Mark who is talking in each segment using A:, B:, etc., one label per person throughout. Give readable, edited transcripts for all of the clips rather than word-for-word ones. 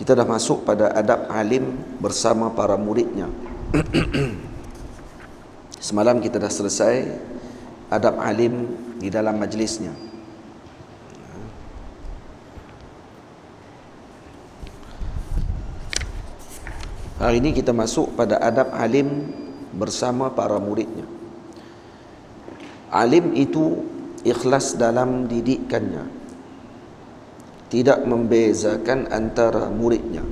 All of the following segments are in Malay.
A: Kita dah masuk pada adab alim bersama para muridnya. Semalam kita dah selesai adab alim di dalam majlisnya. Hari ini kita masuk pada adab alim bersama para muridnya. Alim itu ikhlas dalam didikannya, tidak membezakan antara muridnya.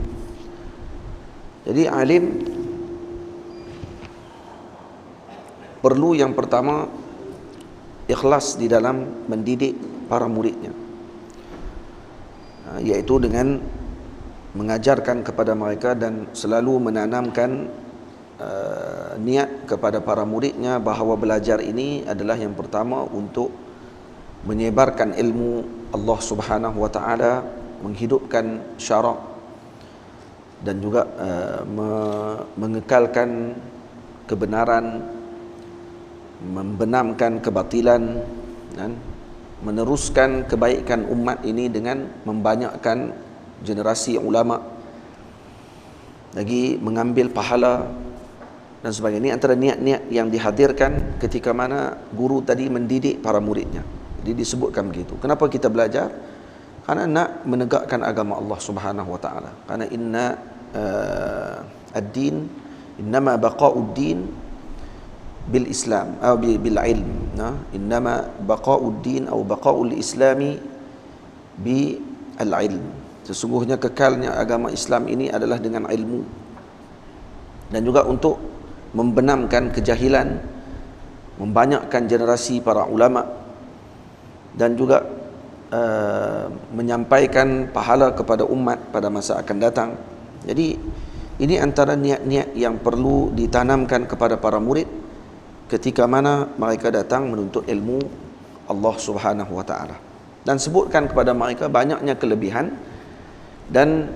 A: Jadi alim perlu yang pertama ikhlas di dalam mendidik para muridnya, yaitu dengan mengajarkan kepada mereka dan selalu menanamkan niat kepada para muridnya bahawa belajar ini adalah yang pertama untuk menyebarkan ilmu Allah Subhanahu wa taala, menghidupkan syarak dan juga mengekalkan kebenaran, membenamkan kebatilan dan meneruskan kebaikan umat ini dengan membanyakkan generasi ulama, lagi mengambil pahala dan sebagainya. Ini antara niat-niat yang dihadirkan ketika mana guru tadi mendidik para muridnya. Jadi disebutkan begitu. Kenapa kita belajar? Karena nak menegakkan agama Allah Subhanahu wa taala. Karena inna ad-din innama baqa'ud-din bil Islam atau bil ilm. Innama baqa'ud-din atau baqa'ul islami bi al-ilm. Sesungguhnya kekalnya agama Islam ini adalah dengan ilmu, dan juga untuk membenamkan kejahilan, membanyakkan generasi para ulama, dan juga menyampaikan pahala kepada umat pada masa akan datang. Jadi ini antara niat-niat yang perlu ditanamkan kepada para murid ketika mana mereka datang menuntut ilmu Allah Subhanahu wa taala. Dan sebutkan kepada mereka banyaknya kelebihan dan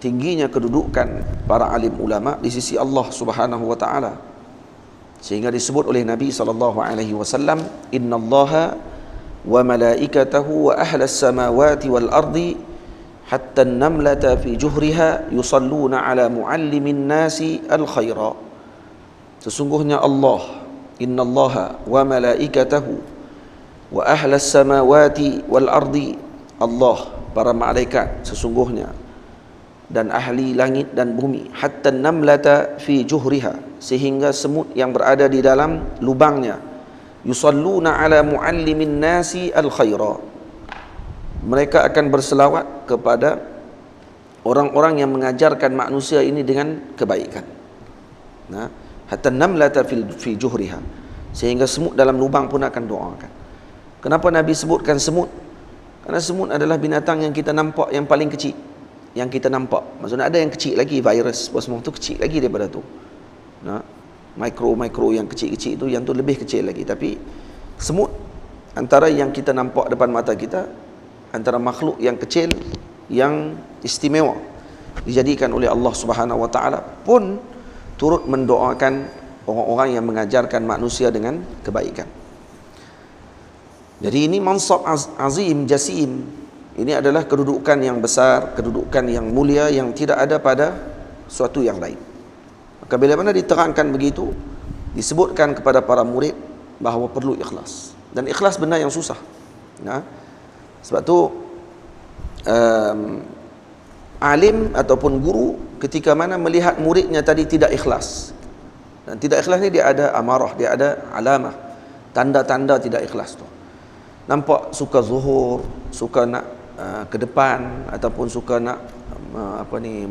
A: tingginya kedudukan para alim ulama di sisi Allah Subhanahu wa taala, sehingga disebut oleh Nabi sallallahu alaihi wasallam, innallaha wa malaikatahu wa ahlas samawati wal ardi hatta an-namlata fi juhriha yusalluna ala muallimin nasi al khaira. Sesungguhnya Allah, innallaha wa malaikatahu wa ahlas samawati wal ardi, Allah, para malaikat sesungguhnya, dan ahli langit dan bumi, hatta namlata fi juhriha, sehingga semut yang berada di dalam lubangnya, yusalluna ala muallimin nasi al khaira, mereka akan berselawat kepada orang-orang yang mengajarkan manusia ini dengan kebaikan. Nah, hatta namlata fi juhriha, sehingga semut dalam lubang pun akan doakan. Kenapa Nabi sebutkan semut? Karena semut adalah binatang yang kita nampak yang paling kecil yang kita nampak. Maksudnya ada yang kecil lagi, virus apa semua tu kecil lagi daripada tu. Nah, mikro yang kecil-kecil itu, yang tu lebih kecil lagi. Tapi semut antara yang kita nampak depan mata kita, antara makhluk yang kecil yang istimewa dijadikan oleh Allah Subhanahu wa taala, pun turut mendoakan orang-orang yang mengajarkan manusia dengan kebaikan. Jadi ini mansab azim jasim. Ini adalah kedudukan yang besar, kedudukan yang mulia yang tidak ada pada suatu yang lain. Maka bila mana diterangkan begitu, disebutkan kepada para murid bahawa perlu ikhlas. Dan ikhlas benda yang susah. Nah, sebab tu alim ataupun guru ketika mana melihat muridnya tadi tidak ikhlas. Dan tidak ikhlas ni dia ada amarah, dia ada alamah, tanda-tanda tidak ikhlas tu. Nampak suka zuhur, suka nak ke depan, ataupun suka nak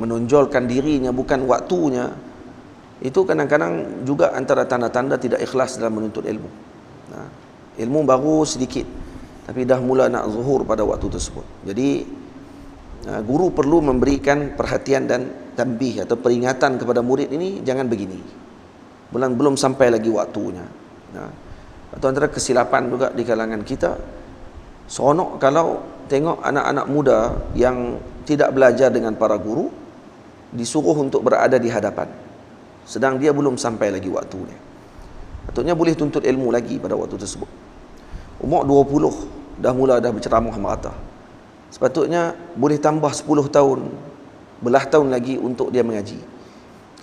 A: menonjolkan dirinya bukan waktunya. Itu kadang-kadang juga antara tanda-tanda tidak ikhlas dalam menuntut ilmu. Ilmu baru sedikit, tapi dah mula nak zuhur pada waktu tersebut. Jadi guru perlu memberikan perhatian dan tanbih atau peringatan kepada murid ini, jangan begini, belum sampai lagi waktunya. Atau antara kesilapan juga di kalangan kita, seronok kalau tengok anak-anak muda yang tidak belajar dengan para guru disuruh untuk berada di hadapan, sedang dia belum sampai lagi waktunya. Patutnya boleh tuntut ilmu lagi pada waktu tersebut. Umur 20 dah berceramah merata. Sepatutnya boleh tambah 10 tahun belah tahun lagi untuk dia mengaji.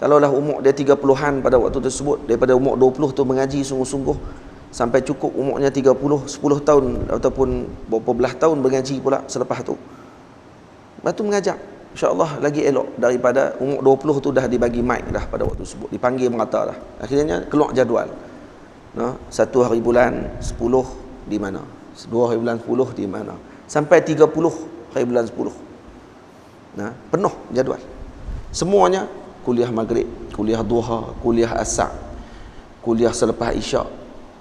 A: Kalaulah umur dia 30-an pada waktu tersebut, daripada umur 20 tu mengaji sungguh-sungguh sampai cukup umurnya 30, 10 tahun ataupun berapa belah tahun mengaji pula selepas tu. Lepas tu mengajar, insya-Allah lagi elok daripada umur 20 tu dah dibagi mic dah pada waktu tersebut, dipanggil merata dah. Akhirnya keluar jadual. Satu hari bulan 10 di mana? 2 hari bulan 10 di mana? Sampai 30 hari bulan 10. Penuh jadual. Semuanya kuliah maghrib, kuliah duha, kuliah asar, kuliah selepas isyak,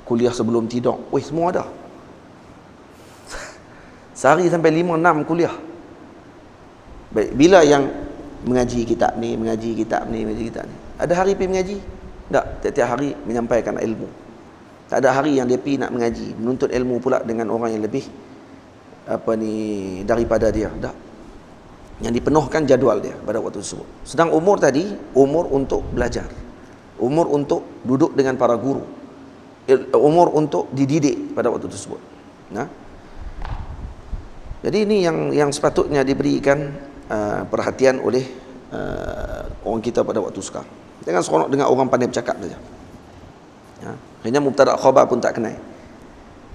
A: kuliah sebelum tidur. Semua ada. Sehari sampai 5-6 kuliah. Baik, bila yang mengaji kitab ni, mengaji kitab ni. Ada hari pergi mengaji? Tak, tiap-tiap hari menyampaikan ilmu. Tak ada hari yang dia pergi nak mengaji, menuntut ilmu pula dengan orang yang lebih daripada dia. Tak. Yang dipenuhkan jadual dia pada waktu tersebut. Sedang umur tadi, umur untuk belajar, umur untuk duduk dengan para guru, umur untuk dididik pada waktu tersebut. Jadi ini yang sepatutnya diberikan perhatian oleh orang kita pada waktu sekarang. Jangan seronok dengan orang pandai bercakap saja. Akhirnya mubtada' khabar pun tak kenal.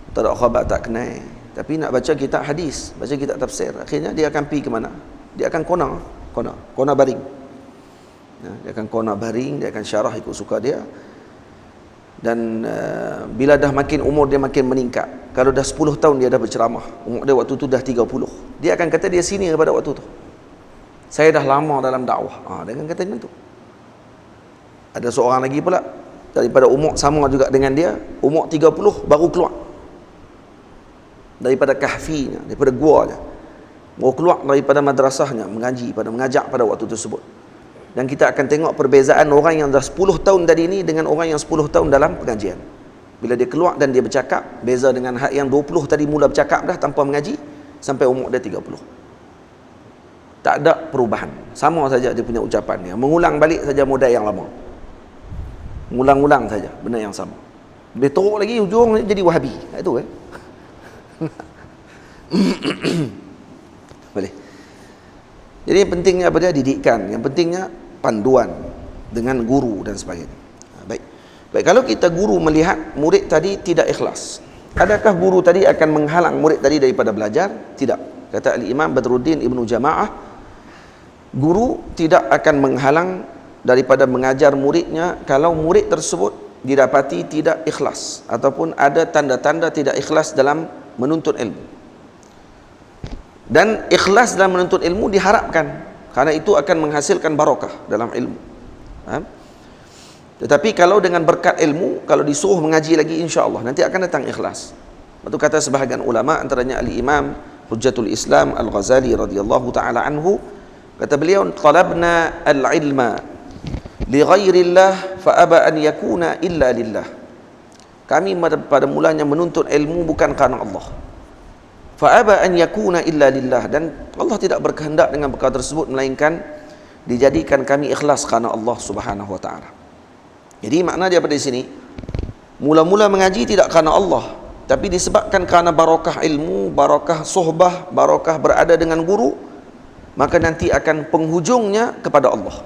A: Mubtada' khabar tak kenal. Tapi nak baca kitab hadis, baca kitab tafsir, akhirnya dia akan pergi ke mana? Dia akan kona baring. Dia akan kona baring, dia akan syarah ikut suka dia. Dan bila dah makin umur dia makin meningkat, kalau dah 10 tahun dia dah berceramah, umur dia waktu tu dah 30, dia akan kata dia senior pada waktu tu. Saya dah lama dalam dakwah. Dia akan kata macam tu. Ada seorang lagi pula daripada umur sama juga dengan dia, umur 30 baru keluar daripada kahfinya, daripada guanya, baru keluar daripada madrasahnya, mengajak pada waktu tersebut. Dan kita akan tengok perbezaan orang yang dah 10 tahun tadi ni dengan orang yang 10 tahun dalam pengajian. Bila dia keluar dan dia bercakap, beza dengan hak yang 20 tadi mula bercakap dah tanpa mengaji sampai umur dia 30. Tak ada perubahan, sama saja dia punya ucapan dia, mengulang balik saja modal yang lama, mengulang-ulang saja benda yang sama. Dia teruk lagi, ujung jadi Wahabi. Itu boleh. Jadi yang pentingnya apa dia? Didikan. Yang pentingnya panduan dengan guru dan sebagainya. Baik, kalau kita guru melihat murid tadi tidak ikhlas, adakah guru tadi akan menghalang murid tadi daripada belajar? Tidak. Kata Al-Imam Badruddin Ibnu Jama'ah, guru tidak akan menghalang daripada mengajar muridnya kalau murid tersebut didapati tidak ikhlas ataupun ada tanda-tanda tidak ikhlas dalam menuntut ilmu. Dan ikhlas dalam menuntut ilmu diharapkan, karena itu akan menghasilkan barakah dalam ilmu. Tetapi kalau dengan berkat ilmu, kalau disuruh mengaji lagi, insya-Allah nanti akan datang ikhlas. Itu kata sebahagian ulama, antaranya Al-Imam Hujjatul Islam Al-Ghazali radhiyallahu taala anhu, kata beliau, talabna al-ilma li ghairillah fa aba an yakuna illa lillah. Kami pada mulanya menuntut ilmu bukan kerana Allah, fa aba an yakuna illa lillah, dan Allah tidak berkehendak dengan perkara tersebut melainkan dijadikan kami ikhlas kerana Allah Subhanahu wa taala. Jadi makna dia pada sini, mula-mula mengaji tidak kerana Allah, tapi disebabkan kerana barakah ilmu, barakah sohbah, barakah berada dengan guru, maka nanti akan penghujungnya kepada Allah.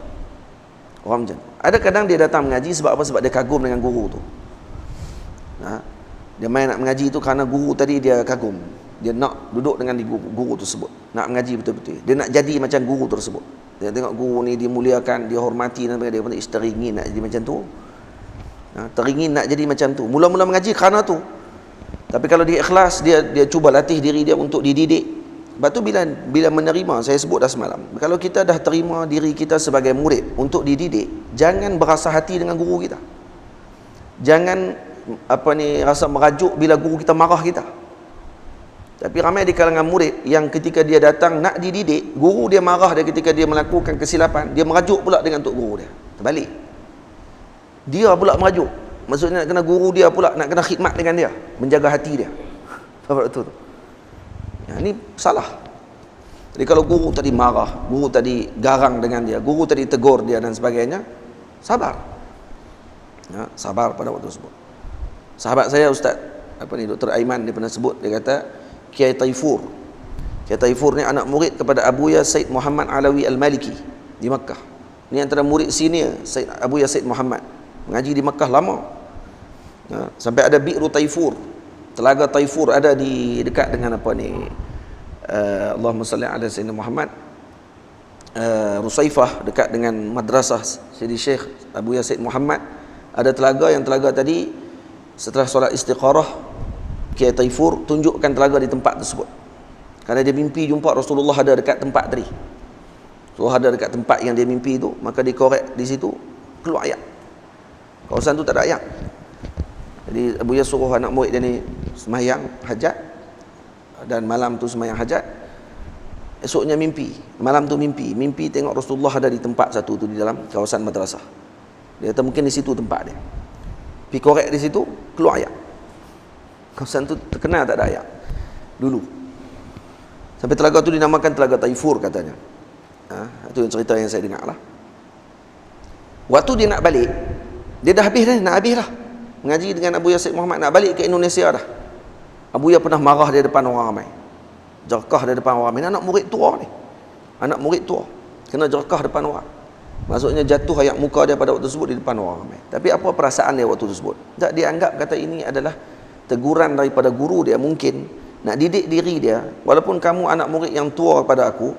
A: Faham tak? Ada kadang dia datang mengaji sebab apa? Sebab dia kagum dengan guru tu. Dia main nak mengaji tu kerana guru tadi dia kagum. Dia nak duduk dengan guru tersebut, nak mengaji betul-betul. Dia nak jadi macam guru tersebut. Dia tengok guru ni dimuliakan, dihormati, dan dia pun teringin nak jadi macam tu. Teringin nak jadi macam tu. Mula-mula mengaji kerana tu. Tapi kalau dia ikhlas, dia cuba latih diri dia untuk dididik. Lepas tu bila menerima, saya sebut dah semalam, kalau kita dah terima diri kita sebagai murid untuk dididik, jangan berasa hati dengan guru kita. Jangan rasa merajuk bila guru kita marah kita. Tapi ramai di kalangan murid yang ketika dia datang nak dididik, guru dia marah dia ketika dia melakukan kesilapan, dia merajuk pula dengan tok guru dia. Terbalik. Dia pula merajuk. Maksudnya nak kena guru dia pula, nak kena khidmat dengan dia, menjaga hati dia. Faham betul tu? Ini salah. Jadi kalau guru tadi marah, guru tadi garang dengan dia, guru tadi tegur dia dan sebagainya, sabar. Sabar pada waktu tersebut. Sahabat saya Ustaz Dr. Aiman, dia pernah sebut, dia kata Kiai Syekh Taifur ni anak murid kepada Abuya Said Muhammad Alawi Al-Maliki di Makkah. Ni antara murid senior Said Abuya Said Muhammad, mengaji di Makkah lama. Sampai ada Bi'ru Taifur, telaga Taifur ada di dekat dengan apa ni, Allahumma salli ala Sayyidina Muhammad, Rusaifah, dekat dengan madrasah Sidi Syekh Abuya Said Muhammad. Ada telaga, yang telaga tadi setelah solat istikharah, Kiai Taifur tunjukkan telaga di tempat tersebut, kerana dia mimpi jumpa Rasulullah ada dekat tempat tadi. So ada dekat tempat yang dia mimpi tu, maka dikorek di situ, keluar ayat. Kawasan tu tak ada ayat. Jadi Abuya suruh anak murid dia ni semayang hajat, dan malam tu semayang hajat. Esoknya mimpi, malam tu mimpi tengok Rasulullah ada di tempat satu tu, di dalam kawasan madrasah. Dia kata mungkin di situ tempat dia. Pergi korek di situ, keluar ayat. Kawasan tu terkenal tak ada ayat dulu. Sampai telaga tu dinamakan Telaga Taifur katanya. Itu yang cerita yang saya dengar lah. Waktu dia nak balik, dia dah habis dah, nak habis lah mengaji dengan Abuya Said Muhammad, nak balik ke Indonesia dah. Abuya pernah marah dia depan orang ramai, jerkah dia depan orang ramai. Anak murid tua ni, anak murid tua kena jerkah depan orang. Maksudnya jatuh ayat muka dia pada waktu tersebut di depan orang ramai. Tapi apa perasaan dia waktu tersebut? Tak, dia anggap kata ini adalah teguran daripada guru dia, mungkin nak didik diri dia. Walaupun kamu anak murid yang tua pada aku,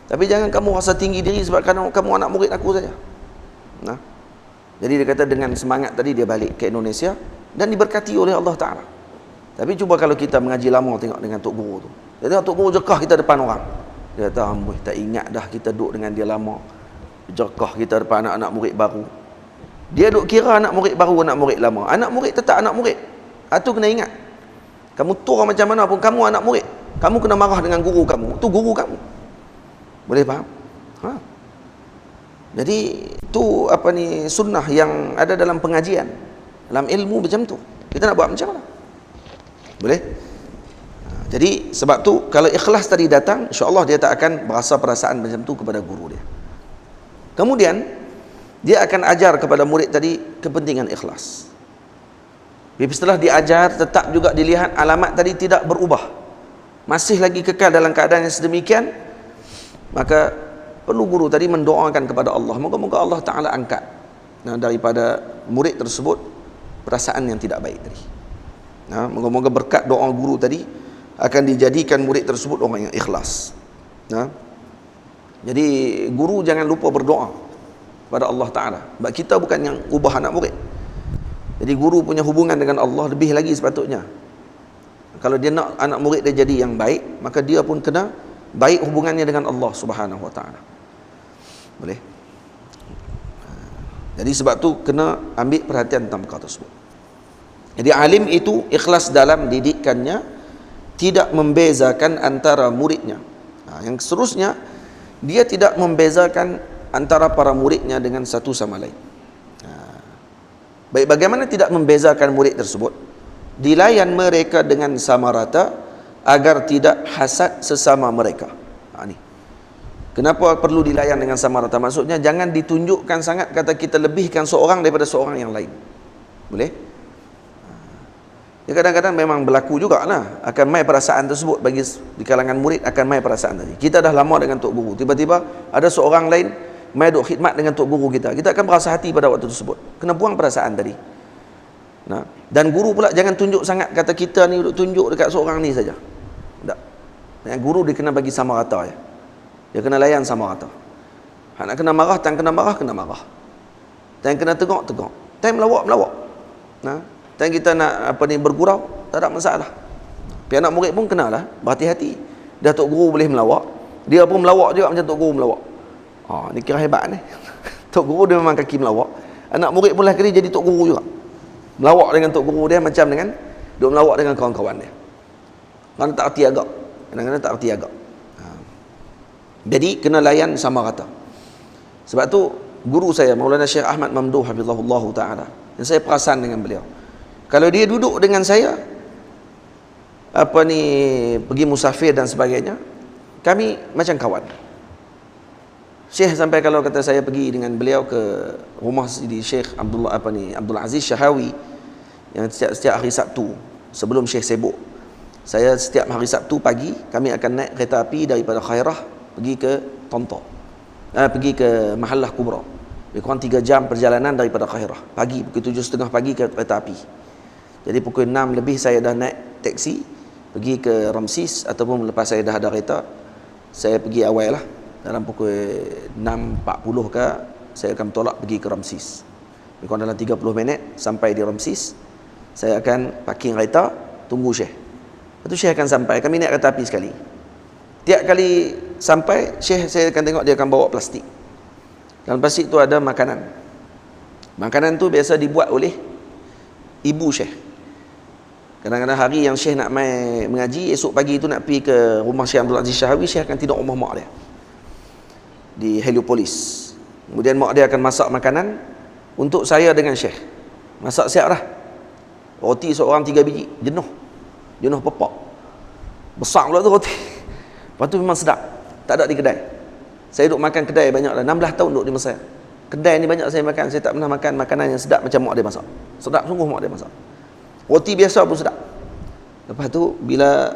A: tapi jangan kamu rasa tinggi diri sebab kamu anak murid aku saja. Jadi dia kata dengan semangat tadi dia balik ke Indonesia dan diberkati oleh Allah Ta'ala. Tapi cuba kalau kita mengaji lama tengok dengan Tok Guru tu, dia tengok Tok Guru jerkah kita depan orang, dia kata amboi, tak ingat dah kita duduk dengan dia lama, jerkah kita depan anak-anak murid baru. Dia duk kira anak murid baru, anak murid lama. Anak murid tetap anak murid. Itu kena ingat, kamu tua macam mana pun kamu anak murid, kamu kena marah dengan guru kamu, tu guru kamu. Boleh faham? Jadi tu apa ni, sunnah yang ada dalam pengajian, dalam ilmu macam tu. Kita nak buat macam mana? Boleh? Jadi sebab tu kalau ikhlas tadi datang, insya-Allah dia tak akan berasa perasaan macam tu kepada guru dia. Kemudian dia akan ajar kepada murid tadi kepentingan ikhlas. Tapi setelah diajar, tetap juga dilihat alamat tadi tidak berubah, masih lagi kekal dalam keadaan yang sedemikian, maka perlu guru tadi mendoakan kepada Allah, moga-moga Allah Ta'ala angkat daripada murid tersebut perasaan yang tidak baik tadi. Moga-moga berkat doa guru tadi akan dijadikan murid tersebut orang yang ikhlas. Jadi guru jangan lupa berdoa kepada Allah Ta'ala, sebab kita bukan yang ubah anak murid. Jadi guru punya hubungan dengan Allah lebih lagi sepatutnya. Kalau dia nak anak murid dia jadi yang baik, maka dia pun kena baik hubungannya dengan Allah Subhanahu Wa Ta'ala. Boleh? Jadi sebab tu kena ambil perhatian tentang perkara tersebut. Jadi alim itu ikhlas dalam didikannya, tidak membezakan antara muridnya. Yang seterusnya, dia tidak membezakan antara para muridnya dengan satu sama lain. Baik, bagaimana tidak membezakan murid tersebut? Dilayan mereka dengan sama rata agar tidak hasad sesama mereka. Ni. Kenapa perlu dilayan dengan sama rata? Maksudnya jangan ditunjukkan sangat kata kita lebihkan seorang daripada seorang yang lain. Boleh? Ya, kadang-kadang memang berlaku jugalah, akan mai perasaan tersebut bagi di kalangan murid, akan mai perasaan tadi. Kita dah lama dengan Tok Guru, tiba-tiba ada seorang lain mai duk khidmat dengan Tok Guru kita akan berasa hati pada waktu tersebut. Kena buang perasaan tadi. Dan guru pula jangan tunjuk sangat kata kita ni duk tunjuk dekat seorang ni saja. Tak. Yang guru dia kena bagi sama rata ya. Dia kena layan sama rata. Nak kena marah, tak kena marah, kena marah. Tak kena tegak, tegak. Tak melawak, melawak. Tak kita nak bergurau, tak ada masalah. Tapi anak murid pun kenalah berhati-hati. Dah Tok Guru boleh melawak, dia pun melawak juga macam Tok Guru melawak. Ni kira hebat ni. Tok Guru dia memang kaki melawak. Anak murid pun lah kali jadi Tok Guru juga. Melawak dengan Tok Guru dia macam dengan dia melawak dengan kawan-kawan dia. Kan tak erti agak. Kadang-kadang tak erti agak. Jadi kena layan sama rata. Sebab tu guru saya Maulana Syekh Ahmad Mamduh hafizahullah taala, yang saya perasan dengan beliau, kalau dia duduk dengan saya pergi musafir dan sebagainya, kami macam kawan. Syekh sampai kalau kata saya pergi dengan beliau ke rumah di Syekh Abdul Aziz Syahawi yang setiap hari Sabtu sebelum Syekh sibuk, Saya setiap hari Sabtu pagi kami akan naik kereta api daripada Khairah pergi ke Tonto, pergi ke Mahallah Kubra. Lebih kurang 3 jam perjalanan daripada Khairah. Pagi pukul 7.30 pagi ke kereta api. Jadi pukul 6 lebih saya dah naik taksi pergi ke Ramsis, ataupun lepas saya dah ada kereta, saya pergi awal lah. Dalam pukul 6.40 ke, saya akan tolak pergi ke Ramsis. Lebih kurang dalam 30 minit sampai di Ramsis. Saya akan parking kereta, tunggu Syekh. Lepas tu Syekh akan sampai. Kami naik kereta api sekali. Tiap kali sampai, Syekh saya akan tengok dia akan bawa plastik. Dalam plastik tu ada makanan. Makanan tu biasa dibuat oleh ibu Syekh. Kadang-kadang hari yang Syekh nak mai mengaji, esok pagi tu nak pergi ke rumah Syekh Abdul Aziz Syahawi, Syekh akan tidur rumah mak dia di Heliopolis. Kemudian mak dia akan masak makanan untuk saya dengan Syekh. Masak siap dah. Roti seorang 3 biji, jenuh pepak. Besar pula tu roti. Lepas tu memang sedap. Tak ada di kedai. Saya duduk makan kedai banyak dah, 16 tahun duduk di Mesir. Kedai ni banyak saya makan. Saya tak pernah makan makanan yang sedap macam mak dia masak. Sedap sungguh mak dia masak. Roti biasa pun sedap. Lepas tu bila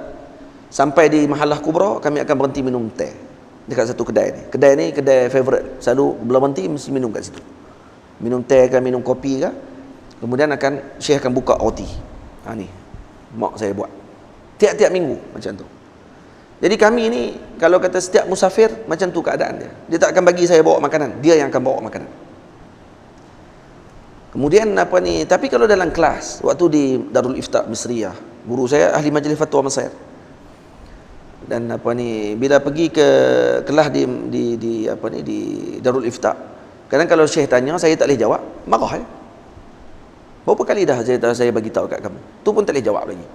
A: sampai di Mahallah Kubra, kami akan berhenti minum teh dekat satu kedai ni. Kedai ni kedai favourite. Selalu bila berhenti mesti minum kat situ. Minum teh ke, minum kopi ke. Kemudian Syekh akan buka roti. Ni mak saya buat tiap-tiap minggu macam tu. Jadi kami ni kalau kata setiap musafir macam tu keadaan dia. Dia tak akan bagi saya bawa makanan, dia yang akan bawa makanan. Kemudian tapi kalau dalam kelas, waktu di Darul Ifta Misriyah, guru saya ahli majlis fatwa Mesir. Dan bila pergi ke kelas di Darul Ifta, kadang kalau Syekh tanya saya tak boleh jawab, marah ya. Berapa kali dah saya bagi tahu kat kamu, tu pun tak boleh jawab lagi.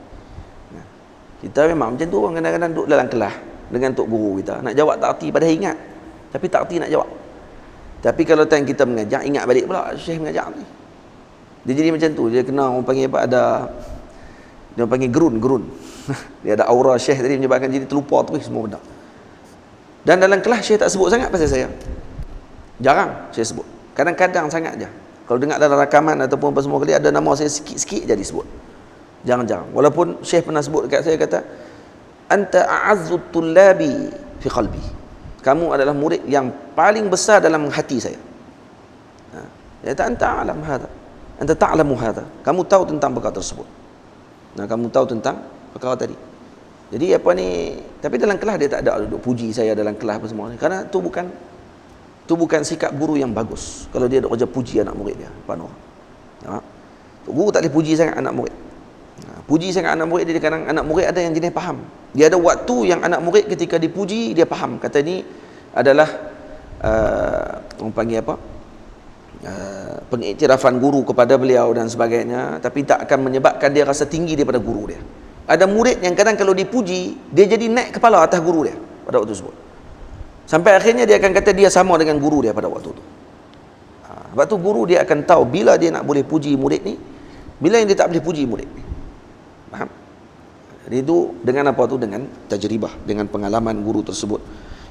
A: Kita memang macam tu, orang kadang-kadang duduk dalam kelas dengan tok guru kita, nak jawab tak erti, padahal ingat, tapi tak erti nak jawab. Tapi kalau time kita mengajar, ingat balik pula Syekh mengajar ni. Dia jadi macam tu, dia kena orang panggil dia panggil gerun. Dia ada aura Syekh tadi menyebabkan jadi terlupa terus semua benda. Dan dalam kelas Syekh tak sebut sangat pasal saya. Jarang Syekh sebut. Kadang-kadang sangat je. Kalau dengar dalam rakaman ataupun apa semua kali ada nama saya sikit-sikit je disebut. Jarang-jarang. Walaupun Syekh pernah sebut dekat saya, kata, "Anta a'azzut tullabi fi qalbi." Kamu adalah murid yang paling besar dalam hati saya. Dia kata, "Anta a'lam hadha. Anta ta'lamu hadha." Kamu tahu tentang perkara tersebut. Kamu tahu tentang perkara tadi. Jadi tapi dalam kelas dia tak ada duduk puji saya dalam kelas apa semua ni. Kerana tu bukan sikap guru yang bagus. Kalau dia duk kerja puji anak murid dia depan orang. Guru tak boleh puji sangat anak murid. Puji sangat anak murid dia, kadang anak murid ada yang jenis faham. Dia ada waktu yang anak murid ketika dipuji dia faham. Kata ni adalah orang panggil pengiktirafan guru kepada beliau dan sebagainya, tapi tak akan menyebabkan dia rasa tinggi daripada guru dia. Ada murid yang kadang kalau dipuji, dia jadi naik kepala atas guru dia pada waktu tersebut. Sampai akhirnya dia akan kata dia sama dengan guru dia pada waktu tu. Sebab tu guru dia akan tahu bila dia nak boleh puji murid ni, bila yang dia tak boleh puji murid ni. Faham? Jadi itu dengan apa tu? Dengan tajribah, dengan pengalaman guru tersebut,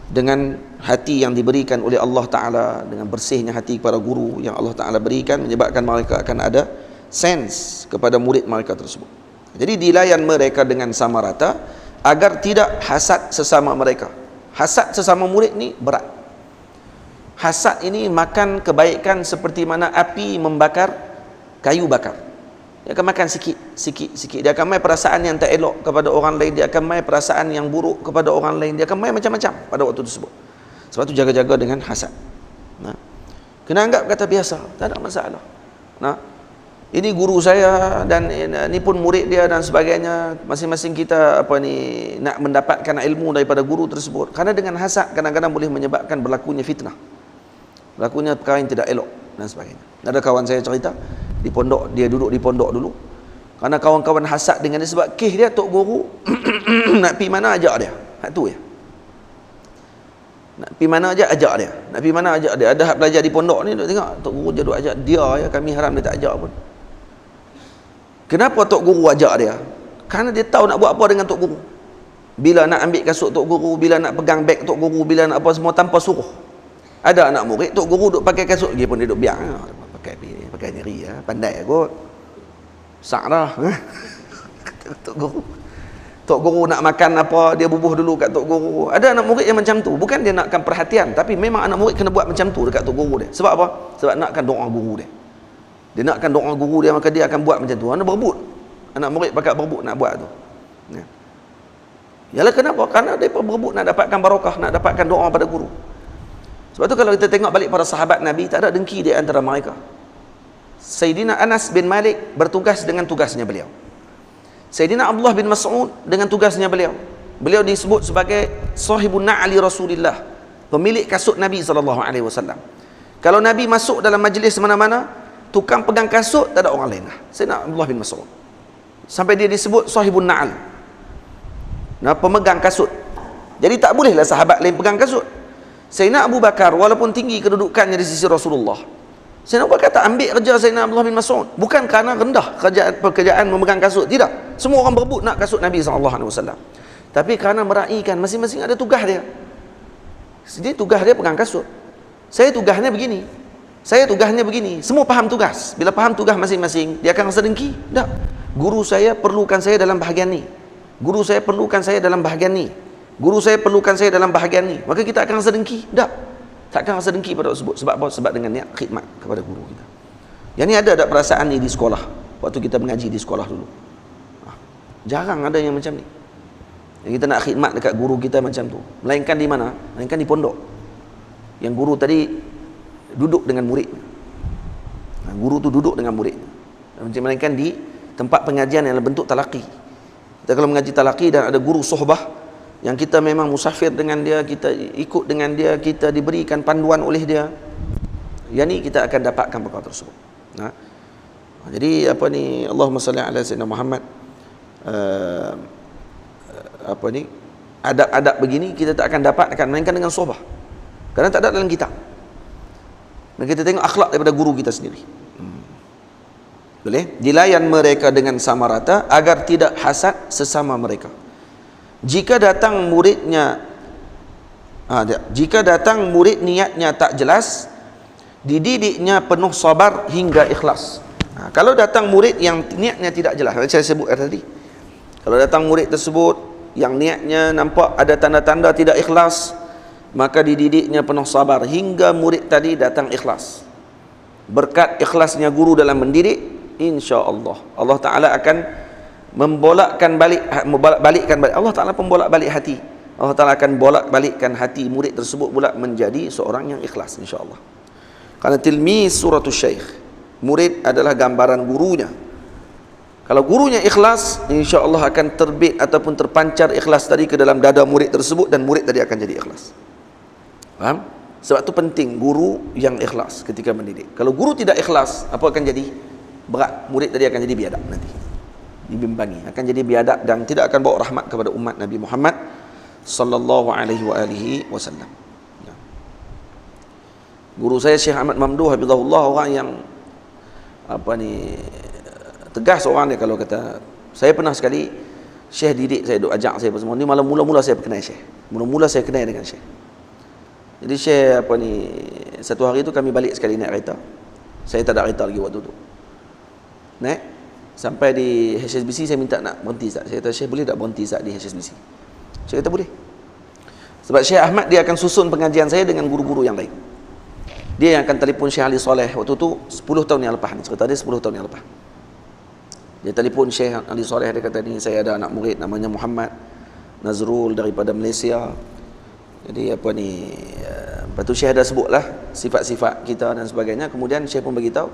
A: dengan hati yang diberikan oleh Allah Ta'ala, dengan bersihnya hati kepada guru yang Allah Ta'ala berikan, menyebabkan mereka akan ada sense kepada murid mereka tersebut. Jadi dilayan mereka dengan sama rata agar tidak hasad sesama mereka. Hasad sesama murid ni berat. Hasad ini makan kebaikan seperti mana api membakar kayu bakar. Dia akan makan sikit. Dia akan main perasaan yang tak elok kepada orang lain. Dia akan main perasaan yang buruk kepada orang lain. Dia akan main macam-macam pada waktu tersebut. Sebab tu jaga-jaga dengan hasad. Kena anggap kata biasa, tak ada masalah. Ini guru saya dan ini pun murid dia dan sebagainya. Masing-masing kita nak mendapatkan ilmu daripada guru tersebut. Kerana dengan hasad kadang-kadang boleh menyebabkan berlakunya fitnah, berlakunya perkara yang tidak elok dan sebagainya. Ada kawan saya cerita di pondok, dia duduk di pondok dulu, kerana kawan-kawan hasad dengan dia sebab dia tok guru nak pergi mana ajak dia. Hak tu ya. Nak pergi mana ajak dia. Nak pergi mana ajak dia. Ada hak belajar di pondok ni, duk tengok tok guru je duk ajak dia ya, kami haram dia tak ajak pun. Kenapa tok guru ajak dia? Kerana dia tahu nak buat apa dengan tok guru. Bila nak ambil kasut tok guru, bila nak pegang beg tok guru, bila nak apa semua tanpa suruh. Ada anak murid tok guru duk pakai kasut, dia pun dia duk biar. Pakai diri pandai kot. Sak dah. Tok Tok Guru nak makan apa, dia bubuh dulu kat Tok Guru. Ada anak murid yang macam tu. Bukan dia nakkan perhatian, tapi memang anak murid kena buat macam tu dekat Tok Guru dia. Sebab apa? Sebab nakkan doa guru dia. Dia nakkan doa guru dia, maka dia akan buat macam tu. Anak berebut. Anak murid pakat berebut nak buat tu. Ya. Yalah kenapa? Kerana mereka berebut nak dapatkan barakah, nak dapatkan doa pada guru. Sebab tu kalau kita tengok balik para sahabat Nabi, tak ada dengki di antara mereka. Sayyidina Anas bin Malik bertugas dengan tugasnya beliau. Sayyidina Abdullah bin Mas'ud dengan tugasnya beliau. Beliau disebut sebagai sahibun na'li Rasulillah, pemilik kasut Nabi SAW. Kalau Nabi masuk dalam majlis mana-mana, tukang pegang kasut tak ada orang lain lah, Sayyidina Abdullah bin Mas'ud. Sampai dia disebut sahibun na'al, nah, pemegang kasut. Jadi tak bolehlah sahabat lain pegang kasut. Sayyidina Abu Bakar walaupun tinggi kedudukannya di sisi Rasulullah, Sayyidina Abu Bakar tak ambil kerja Sayyidina Abdullah bin Mas'ud. Bukan kerana rendah pekerjaan memegang kasut, tidak. Semua orang berebut nak kasut Nabi SAW. Tapi kerana meraihkan, masing-masing ada tugas dia. Jadi tugas dia pegang kasut. Saya tugasnya begini, saya tugasnya begini. Semua faham tugas. Bila faham tugas masing-masing, dia akan rasa dengki? Tak. Guru saya perlukan saya dalam bahagian ni, guru saya perlukan saya dalam bahagian ni, guru saya perlukan saya dalam bahagian ni. Maka kita akan rasa dengki? Tak akan rasa dengki pada tersebut. Sebab apa? Sebab dengan niat khidmat kepada guru kita. Yang ni ada perasaan ni di sekolah, waktu kita mengaji di sekolah dulu. Jarang ada yang macam ni. Yang kita nak khidmat dekat guru kita macam tu. Melainkan di mana? Melainkan di pondok. Yang guru tadi duduk dengan murid. Guru tu duduk dengan murid. Melainkan di tempat pengajian yang bentuk talaqi. Kita kalau mengaji talaqi dan ada guru sohbah yang kita memang musafir dengan dia, kita ikut dengan dia, kita diberikan panduan oleh dia, yang ni kita akan dapatkan perkara tersebut. Jadi apa ni, Allahumma salli ala sayyidina Muhammad, apa ni, adab-adab begini kita tak akan dapatkan melainkan dengan sohbah, kerana tak ada dalam kitab. Dan kita tengok akhlak daripada guru kita sendiri. Boleh dilayan mereka dengan sama rata agar tidak hasad sesama mereka. Jika datang muridnya jika datang murid niatnya tak jelas, dididiknya penuh sabar hingga ikhlas. Kalau datang murid yang niatnya tidak jelas, macam saya sebut tadi, kalau datang murid tersebut yang niatnya nampak ada tanda-tanda tidak ikhlas, maka dididiknya penuh sabar hingga murid tadi datang ikhlas. Berkat ikhlasnya guru dalam mendidik, insya-Allah Allah Ta'ala akan membalikkan balik Allah Ta'ala pembolak balik hati. Allah Ta'ala akan bolak balikkan hati murid tersebut pula menjadi seorang yang ikhlas, insya-Allah. Karena tilmiz suratul syekh, murid adalah gambaran gurunya. Kalau gurunya ikhlas, insya-Allah akan terbit ataupun terpancar ikhlas tadi ke dalam dada murid tersebut, dan murid tadi akan jadi ikhlas. Faham? Sebab tu penting guru yang ikhlas ketika mendidik. Kalau guru tidak ikhlas, apa akan jadi? Berat. Murid tadi akan jadi biadab nanti, dibimbangi, akan jadi biadab dan tidak akan bawa rahmat kepada umat Nabi Muhammad sallallahu alaihi wasallam. Guru saya Syekh Ahmad Mamduh hafizahullah, orang yang apa ni, tegas orang dia. Kalau kata, saya pernah sekali Syekh didik saya, duk ajak saya semua ni, malam mula-mula saya kenal Syekh. Mula-mula saya kenal dengan Syekh. Jadi Syekh apa ni, satu hari tu kami balik sekali naik kereta. Saya tak ada kereta lagi waktu tu. Naik sampai di HSBC, saya minta nak berhenti Ustaz. Saya kata, Syekh boleh tak berhenti Ustaz di HSBC? Saya kata boleh. Sebab Syekh Ahmad dia akan susun pengajian saya dengan guru-guru yang lain. Dia yang akan telefon Syekh Ali Soleh waktu tu 10 tahun yang lepas ni, cerita dia 10 tahun yang lepas. Dia telefon Syekh Ali Soleh, dia kata ni saya ada anak murid namanya Muhammad Nazrul daripada Malaysia. Jadi apa ni, lepas tu Syekh dah sebutlah sifat-sifat kita dan sebagainya. Kemudian Syekh pun beritahu,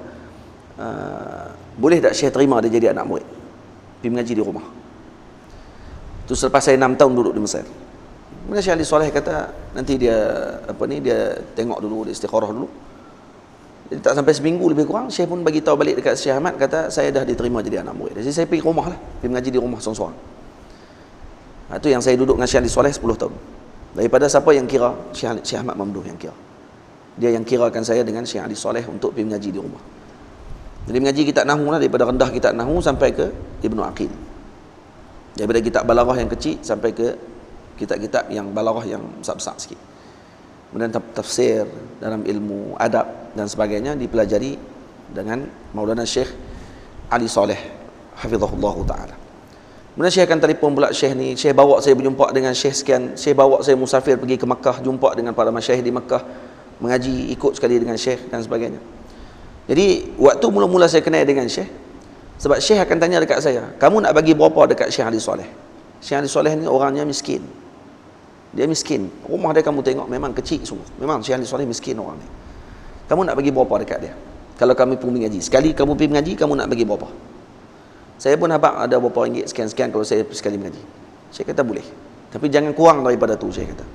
A: boleh tak Syekh terima dia jadi anak murid, pergi mengaji di rumah. Tu selepas saya 6 tahun duduk di Mesir. Kemudian Syekh Ali Soleh kata nanti dia apa ni, dia tengok dulu, dia istikharah dulu. Jadi tak sampai seminggu lebih kurang, Syekh pun bagi tahu balik dekat Syekh Ahmad, kata saya dah diterima jadi anak murid. Jadi saya pergi rumah lah, pergi mengaji di rumah seorang-seorang. Itu yang saya duduk dengan Syekh Ali Soleh 10 tahun. Daripada siapa yang kira? Syekh Ahmad Mamduh yang kira. Dia yang kirakan saya dengan Syekh Ali Soleh untuk pergi mengaji di rumah. Jadi mengaji kitab Nahu lah, daripada rendah kitab Nahu sampai ke Ibnu Aqil. Daripada kitab Balaghah yang kecil sampai ke kitab-kitab yang Balaghah yang besar-besar sikit. Kemudian tafsir dalam ilmu adab dan sebagainya dipelajari dengan Maulana Syekh Ali Soleh hafizahullah ta'ala. Kemudian Syekh akan telefon pula Syekh ni, Syekh bawa saya berjumpa dengan Syekh sekian, Syekh bawa saya musafir pergi ke Makkah, jumpa dengan para masyayikh di Makkah, mengaji, ikut sekali dengan Syekh dan sebagainya. Jadi waktu mula-mula saya kenal dengan Syekh, sebab Syekh akan tanya dekat saya, kamu nak bagi berapa dekat Syekh Ali Soleh? Syekh Ali Soleh ni orangnya miskin. Dia miskin. Rumah dia kamu tengok memang kecil sungguh. Memang Syekh Ali Soleh miskin orang ni. Kamu nak bagi berapa dekat dia? Kalau kami pergi mengaji, sekali kamu pergi mengaji, kamu nak bagi berapa? Saya pun habaq ada berapa ringgit sekian-sekian kalau saya sekali mengaji. Saya kata boleh. Tapi jangan kurang daripada tu, saya kata.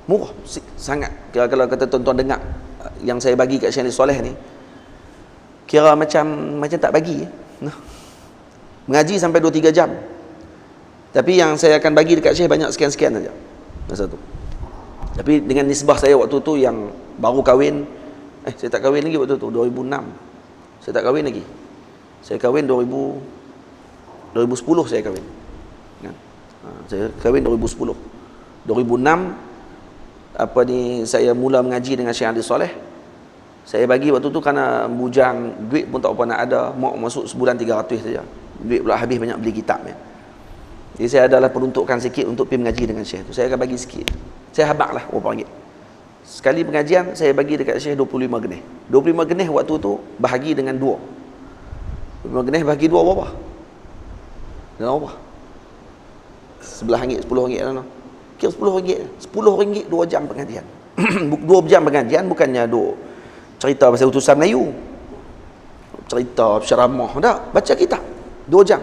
A: Murah sangat. Kalau kata tuan-tuan dengar yang saya bagi kat Syekh Ali Soleh ni, kira macam tak bagi. Mengaji sampai 2-3 jam. Tapi yang saya akan bagi dekat Syekh banyak sekian-sekian saja. Masa tu. Tapi dengan nisbah saya waktu tu yang baru kahwin, saya tak kahwin lagi waktu tu, 2006. Saya tak kahwin lagi. Saya kahwin 2010 saya kahwin. Saya kahwin 2010. 2006 saya mula mengaji dengan Syekh Ali Soleh. Saya bagi waktu tu kerana bujang, duit pun tak apa nak ada, mak masuk sebulan 300 saja. Duit pula habis banyak beli kitab ya. Jadi saya adalah peruntukan sikit untuk pergi mengaji dengan Syekh tu. Saya akan bagi sikit. Saya habaq lah berapa ringgit. Sekali pengajian saya bagi dekat Syekh 25 genih. 25 genih waktu tu bahagi dengan 2. 25 genih bahagi 2 berapa? Dengan apa? RM11, RM10 lah. Kira RM10. RM10 2 jam pengajian. 2 jam pengajian bukannya duk cerita pasal utusan Melayu, cerita ceramah, tak, baca kitab 2 jam.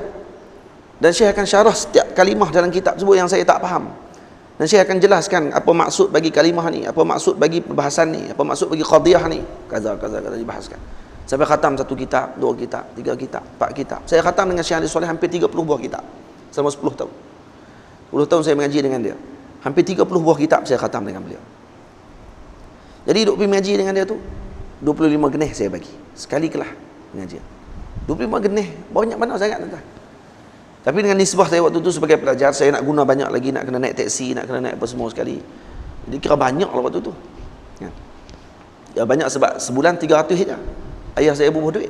A: Dan Syekh akan syarah setiap kalimah dalam kitab tersebut yang saya tak faham. Dan Syekh akan jelaskan apa maksud bagi kalimah ni, apa maksud bagi perbahasan ni, apa maksud bagi qadiyah ni, kaza dibahaskan. Sampai khatam 1 kitab, 2 kitab, 3 kitab, 4 kitab. Saya khatam dengan Syekh Ali Soleh hampir 30 buah kitab selama 10 tahun. 10 tahun saya mengaji dengan dia. Hampir 30 buah kitab saya khatam dengan beliau. Jadi duk pergi mengaji dengan dia tu 25 genih saya bagi. Sekali kelah pengajian. 25 genih, banyak mana sangat tuan-tuan. Tapi dengan nisbah saya waktu tu sebagai pelajar, saya nak guna banyak lagi, nak kena naik teksi, nak kena naik apa semua sekali. Jadi kira banyak lah waktu tu. Ya banyak sebab sebulan 300 saja. Ayah saya bubuh duit.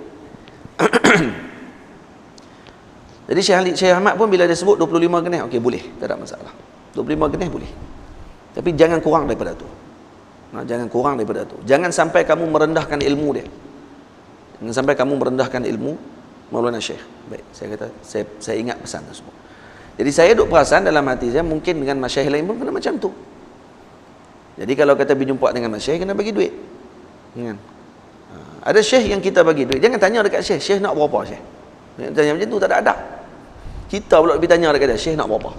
A: Jadi Syekh Ahmad pun bila dia sebut 25 genih, okey boleh, tak ada masalah. 25 genih boleh. Tapi jangan kurang daripada tu. Jangan kurang daripada tu. Jangan sampai kamu merendahkan ilmu dia. Jangan sampai kamu merendahkan ilmu Maulana Syekh. Baik, saya kata saya ingat pesan tersebut. Jadi saya duk perasan dalam hati saya, mungkin dengan masyayikh lain pun kena macam tu. Jadi kalau kata berjumpa dengan masyayikh, kena bagi duit. Kan? Ada syekh yang kita bagi duit, jangan tanya dekat syekh, syekh nak berapa syekh? Jangan tanya macam tu, tak ada adab. Kita pula pergi tanya dekat dia, syekh nak berapa?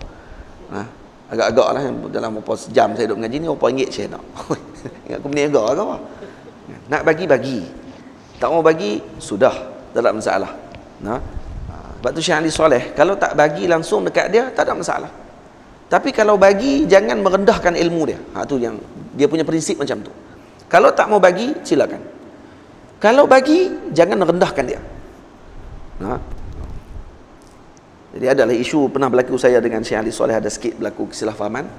A: Agak-agak lah dalam berapa jam saya duduk mengaji ni, berapa ringgit syekh nak? Ingat aku berniaga ke apa? Nak bagi, tak mau bagi, sudah, tak ada masalah. Sebab tu Syekh Ali Soleh, kalau tak bagi langsung dekat dia, tak ada masalah. Tapi kalau bagi, jangan merendahkan ilmu dia. Tu yang dia punya prinsip macam tu. Kalau tak mau bagi, silakan. Kalau bagi, jangan rendahkan dia. Jadi adalah isu pernah berlaku saya dengan Syekh Ali Soleh, ada sikit berlaku kesilahfahaman.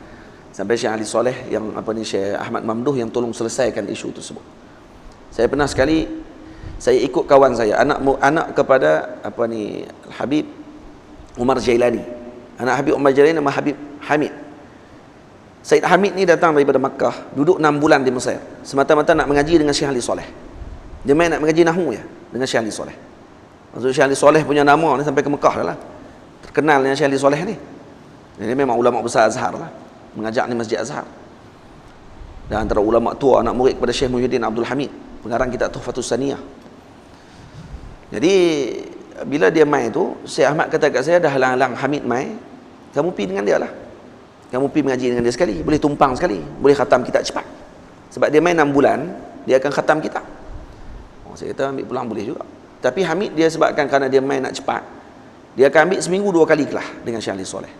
A: Sampai Syekh Ali Soleh yang Syekh Ahmad Mamduh yang tolong selesaikan isu tersebut. Saya pernah sekali saya ikut kawan saya, anak kepada Habib Umar Jailani. Anak Habib Umar Jailani nama Habib Hamid. Said Hamid ni datang daripada Makkah, duduk 6 bulan di Mesir, semata-mata nak mengaji dengan Syekh Ali Soleh. Dia main nak mengaji nahwu ya dengan Syekh Ali Soleh. Maksud Syekh Ali Soleh punya nama ni sampai ke Mekah dah lah. Terkenal dengan Syekh Ali Soleh ni. Dia memang ulama besar Azhar lah. Mengajar di Masjid Azhar. Dan antara ulama tua anak murid kepada Syekh Muhyiddin Abdul Hamid, pengarang kitab Tuhfatus Saniyah. Jadi bila dia main tu, Syekh Ahmad kata kat saya, dah halang-halang Hamid main, kamu pergi dengan dia lah. Kamu pergi mengaji dengan dia sekali, boleh tumpang sekali, boleh khatam kitab cepat. Sebab dia main 6 bulan, dia akan khatam kitab. Saya kata ambil pulang boleh juga. Tapi Hamid dia sebabkan kerana dia main nak cepat, dia akan ambil seminggu 2 kali kelas dengan Syekh Ali Soleh.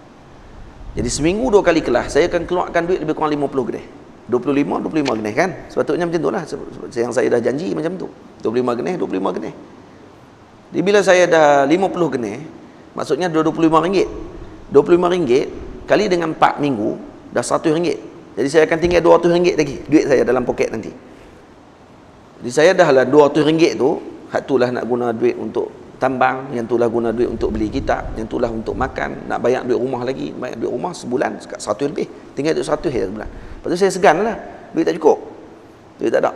A: Jadi seminggu 2 kali kelas, saya akan keluarkan duit lebih kurang 50 genih. 25 genih kan? Sepatutnya macam tu lah. Yang saya dah janji macam tu. 25 genih, 25 genih. Jadi bila saya dah 50 genih, maksudnya RM25. RM25 kali dengan 4 minggu, dah RM100. Jadi saya akan tinggal RM200 lagi, duit saya dalam poket nanti. Jadi saya dah lah RM200 tu, hak tu lah nak guna duit untuk tambang, yang itulah guna duit untuk beli kitab, yang itulah untuk makan, nak bayar duit rumah lagi, bayar duit rumah sebulan 100 lebih, tinggal duit 100 sebulan. Lepas tu saya segan lah, duit tak cukup, duit tak ada.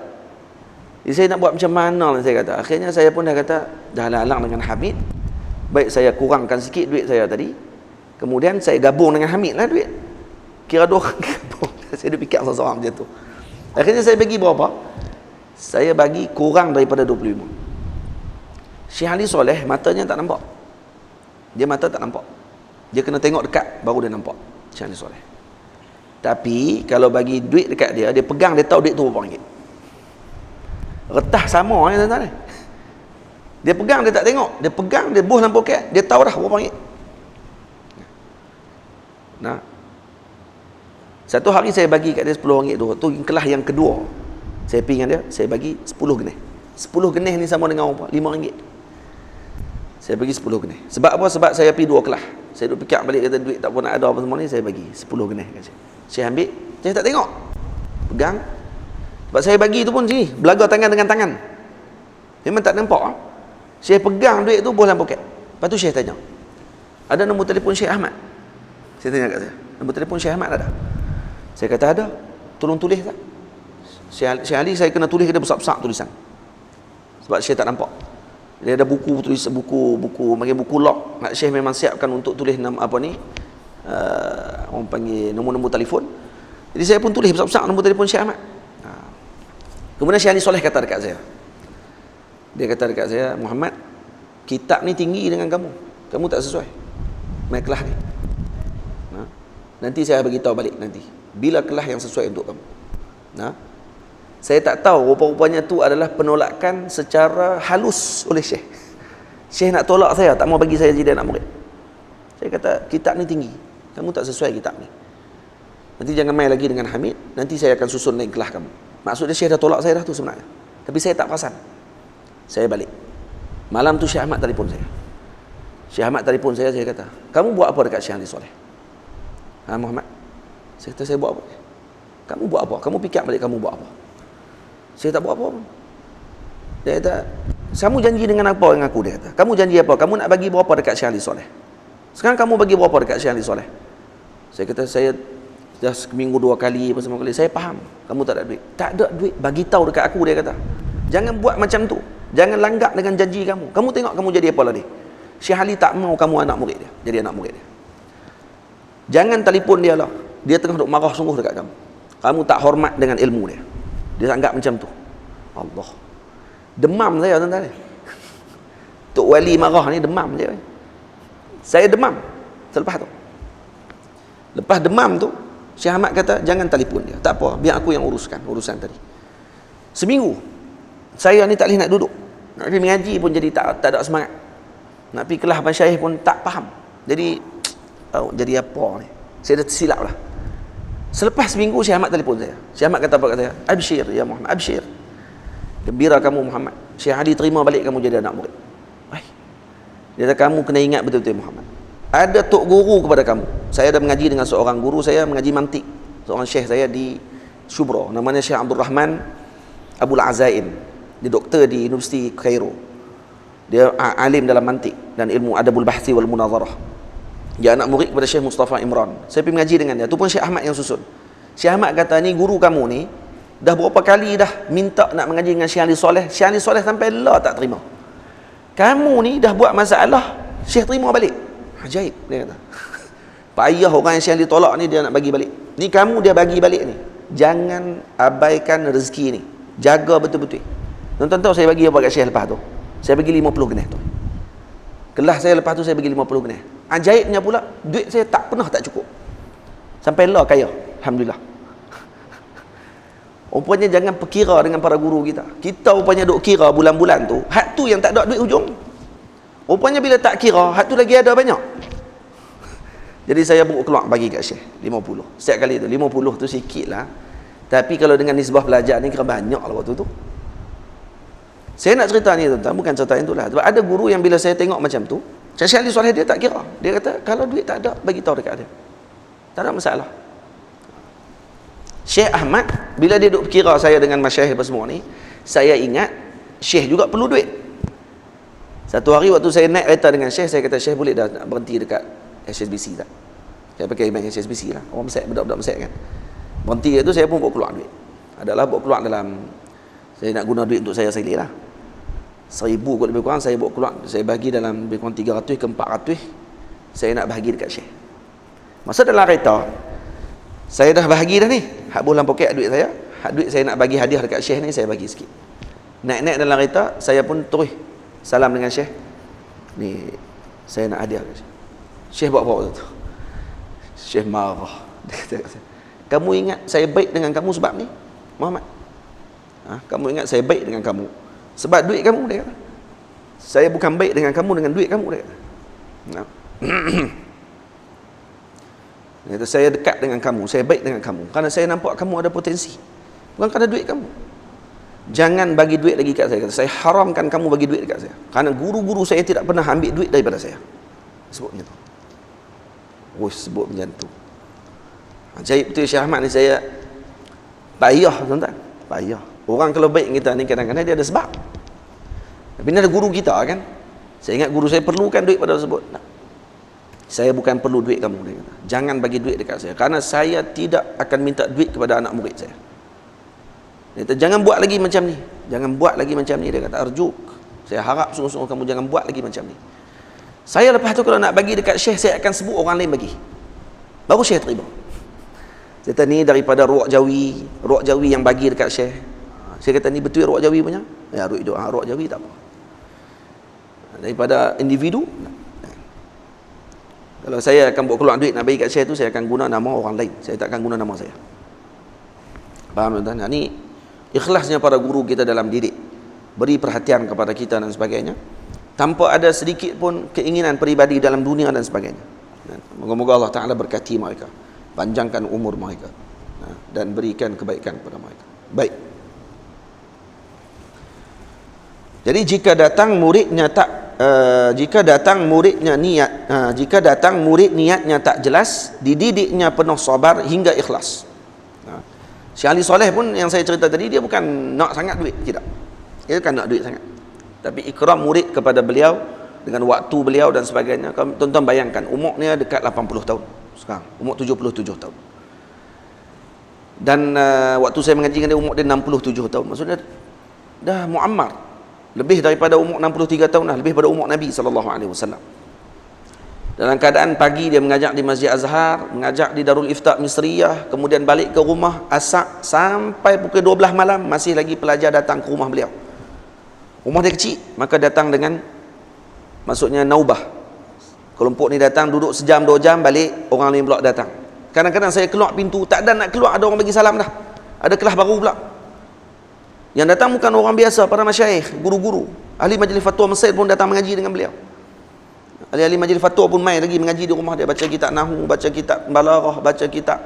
A: Jadi saya nak buat macam mana lah, saya kata. Akhirnya saya pun dah kata, dah alang dengan Hamid, baik saya kurangkan sikit duit saya tadi, kemudian saya gabung dengan Hamid lah duit, kira dua orang gabung. Saya dah fikir seorang macam tu. Akhirnya saya bagi berapa? Saya bagi kurang daripada 25. Syekh Ali Soleh matanya tak nampak. Dia mata tak nampak. Dia kena tengok dekat baru dia nampak Syekh Ali Soleh. Tapi kalau bagi duit dekat dia, dia pegang, dia tahu duit tu berapa ringgit. Retah sama ni tuan-tuan. Dia pegang, dia tak tengok. Dia pegang, dia buh dalam poket, dia tahu dah berapa ringgit. Nah. Satu hari saya bagi kat dia 10 ringgit tu kelas yang kedua. Saya pergi dengan dia, saya bagi 10 genih. 10 genih ni sama dengan apa? 5 ringgit. Saya bagi 10 genih. Sebab apa? Sebab saya pergi 2 kelas. Saya duk fikir balik, kata duit tak pun nak ada apa semua ni, saya bagi 10 genih kat saya. Saya ambil, saya tak tengok. Pegang. Sebab saya bagi tu pun sini, belaga tangan dengan tangan. Memang tak nampak. Saya pegang duit tu, buah dalam poket. Lepas tu Syekh tanya, ada nombor telefon Syekh Ahmad? Saya tanya kat saya, nombor telefon Syekh Ahmad ada? Saya kata ada. Tolong tulis tak? Syekh Ali saya kena tulis, dia besar-besar tulisan. Sebab Syekh tak nampak. Dia ada buku, tulis buku bagi buku log. Nak Syekh memang siapkan untuk tulis apa ni, orang panggil nombor-nombor telefon. Jadi saya pun tulis besar-besar nombor telefon Syekh Ahmad. Kemudian Syekh Ali Soleh kata dekat saya, dia kata dekat saya, Muhammad, kitab ni tinggi dengan kamu tak sesuai main kelas ni. Nanti saya bagi tahu balik nanti bila kelas yang sesuai untuk kamu. Saya tak tahu rupa-rupanya tu adalah penolakan secara halus oleh Syekh. Syekh nak tolak saya, tak mau bagi saya jadi anak murid. Saya kata, kitab ni tinggi, kamu tak sesuai kitab ni. Nanti jangan main lagi dengan Hamid, nanti saya akan susun naik kelas kamu. Maksudnya Syekh dah tolak saya dah tu sebenarnya. Tapi saya tak perasan. Saya balik. Malam tu Syekh Ahmad telefon saya. Syekh Ahmad telefon saya kata, kamu buat apa dekat Syekh Ali Soleh? Muhammad. Saya kata, saya buat apa? Kamu buat apa? Kamu fikir balik kamu buat apa? Saya tak buat apa pun. Dia kata, kamu janji dengan apa dengan aku? Dia kata, kamu janji apa? Kamu nak bagi berapa dekat Syekh Ali Soleh? Sekarang kamu bagi berapa dekat Syekh Ali Soleh? Saya kata, saya dah seminggu 2 kali, apa semua kali. Saya faham, kamu tak ada duit. Tak ada duit, bagi tahu dekat aku, dia kata. Jangan buat macam tu. Jangan langgak dengan janji kamu. Kamu tengok kamu jadi apa lah ni? Syekh Ali tak mau kamu anak murid dia. Jadi anak murid dia. Jangan telefon dia lah. Dia tengah duk marah sungguh dekat kamu. Kamu tak hormat dengan ilmu dia. Dia anggap macam tu. Allah. Demam saya tuan-tuan. Tok Wali marah ni demam je. Saya demam selepas tu. Lepas demam tu, Syekh Ahmad kata, jangan telefon dia. Tak apa, biar aku yang uruskan urusan tadi. Seminggu. Saya ni tak boleh nak duduk. Nak pergi mengaji pun jadi tak ada semangat. Nak pergi kelas masyaikh pun tak faham. Jadi, jadi apa ni? Saya dah tersilap lah. Selepas seminggu Syekh Ahmad telefon saya. Syekh Ahmad kata apa kat saya? Abshir ya Muhammad, abshir. Gembira kamu Muhammad. Syekh Ali terima balik kamu jadi anak murid. Baik. Dia kata kamu kena ingat betul-betul Muhammad. Ada tok guru kepada kamu. Saya dah mengaji dengan seorang guru saya, mengaji mantik. Seorang syekh saya di Shubra, namanya Syekh Abdul Rahman Abul Azaim. Dia doktor di Universiti Cairo. Dia alim dalam mantik dan ilmu adabul bahthi wal munazarah. Dia anak murid kepada Syekh Mustafa Imran. Saya pergi mengaji dengan dia. Tu pun Syekh Ahmad yang susun. Syekh Ahmad kata, ni guru kamu ni dah berapa kali dah minta nak mengaji dengan Syekh Ali Soleh. Syekh Ali Soleh sampai lah tak terima. Kamu ni dah buat masalah, Syekh terima balik. Ajaib, dia kata. Payah orang yang Syekh Ali tolak ni, dia nak bagi balik. Ni kamu dia bagi balik ni. Jangan abaikan rezeki ni. Jaga betul-betul. Tuan-tuan tahu saya bagi apa kat Syekh lepas tu? Saya bagi 50 genih tu. Kelas saya lepas tu saya bagi 50 genih. Ajaibnya pula, duit saya tak pernah tak cukup. Sampai lah kaya. Alhamdulillah. Rupanya jangan perkira dengan para guru kita. Kita rupanya duk kira bulan-bulan tu, hak tu yang tak ada duit ujung. Rupanya bila tak kira, hak tu lagi ada banyak. Jadi saya buruk keluar bagi kat Syekh 50. Setiap kali tu 50 tu sikit lah. Tapi kalau dengan nisbah pelajar ni kira banyak lah waktu tu. Saya nak cerita ni tuan-tuan, bukan cerita yang tu lah. Sebab ada guru yang bila saya tengok macam tu, Syekh Ali Soleh dia tak kira. Dia kata, kalau duit tak ada, bagi tahu dekat dia. Tak ada masalah. Syekh Ahmad, bila dia duk kira saya dengan masyayikh apa semua ni, saya ingat Syekh juga perlu duit. Satu hari waktu saya naik kereta dengan Syekh, saya kata, Syekh boleh dah nak berhenti dekat HSBC tak? Saya pakai bank HSBC lah, orang Mesir, budak-budak Mesir kan. Berhenti itu saya pun bawa keluar duit. Adalah bawa keluar dalam, saya nak guna duit untuk saya sendiri lah. 1,000 kot lebih kurang saya bawa keluar. Saya bagi dalam lebih kurang 300 ke 400. Saya nak bahagi dekat Syekh. Masa dalam kereta, saya dah bahagi dah ni. Hak dalam poket duit saya. Hak duit saya nak bagi hadiah dekat Syekh ni, saya bagi sikit. Naik-naik dalam kereta, saya pun terus salam dengan Syekh. Ni, saya nak hadiah dekat Syekh. Syekh buat apa waktu tu? Syekh marah. Dia kata, kamu ingat saya baik dengan kamu sebab ni, Muhammad? Kamu ingat saya baik dengan kamu sebab duit kamu, dia kata. Saya bukan baik dengan kamu dengan duit kamu, dia kata. Dia kata, saya dekat dengan kamu, saya baik dengan kamu kerana saya nampak kamu ada potensi, bukan kerana duit kamu. Jangan bagi duit lagi kat saya. Kata, saya haramkan kamu bagi duit dekat saya kerana guru-guru saya tidak pernah ambil duit daripada saya. Sebut macam tu. Sebut macam tu. Ajaib betul Syekh Ahmad ni. Saya payah tuan-tuan, payah. Orang kalau baik kita ni kadang-kadang dia ada sebab. Tapi ni ada guru kita kan. Saya ingat guru saya perlukan duit pada tersebut. Nah, saya bukan perlu duit kamu, dia kata. Jangan bagi duit dekat saya kerana saya tidak akan minta duit kepada anak murid saya. Dia kata, jangan buat lagi macam ni. Jangan buat lagi macam ni, dia kata. Arjuk, saya harap sungguh-sungguh kamu jangan buat lagi macam ni. Saya lepas tu kalau nak bagi dekat Syekh, saya akan sebut orang lain bagi. Baru Syekh terima. Saya kata, ni daripada Ruak Jawi yang bagi dekat Syekh. Saya kata, ni betul Ruak Jawi punya? Ya, Ruak Jawi tak apa. Daripada individu, kalau saya akan buat keluar duit nak bagi kat Syekh tu, saya akan guna nama orang lain. Saya tak akan guna nama saya. Faham tuan-tuan? Ini ikhlasnya para guru kita dalam didik. Beri perhatian kepada kita dan sebagainya, tanpa ada sedikit pun keinginan peribadi dalam dunia dan sebagainya. Moga-moga Allah Ta'ala berkati mereka, panjangkan umur mereka, dan berikan kebaikan kepada mereka. Baik. Jadi jika datang muridnya niatnya tak jelas, dididiknya penuh sabar hingga ikhlas. Syekh Ali Soleh pun yang saya cerita tadi, dia bukan nak sangat duit, tidak. Dia bukan nak duit sangat, tapi ikram murid kepada beliau dengan waktu beliau dan sebagainya. Tuan-tuan bayangkan, umur dia dekat 80 tahun sekarang, umur 77 tahun. Dan waktu saya mengaji dengan dia, umur dia 67 tahun. Maksudnya dah muammar, lebih daripada umur 63 tahun dah, lebih pada umur Nabi SAW. Dalam keadaan pagi dia mengajar di Masjid Azhar, mengajar di Darul Ifta Misriyah, kemudian balik ke rumah asar sampai pukul 12 malam masih lagi pelajar datang ke rumah beliau. Rumah dia kecil, maka datang dengan, maksudnya naubah. Kelompok ni datang, duduk sejam 2 jam, balik, orang lain pula datang. Kadang-kadang saya keluar pintu, tak ada nak keluar, ada orang bagi salam dah. Ada kelas baru pula. Yang datang bukan orang biasa, para masyayikh, guru-guru. Ahli majlis fatwa Mesir pun datang mengaji dengan beliau. Ahli-ahli majlis fatwa pun mai lagi mengaji di rumah dia, baca kitab Nahu, baca kitab Balaghah, baca kitab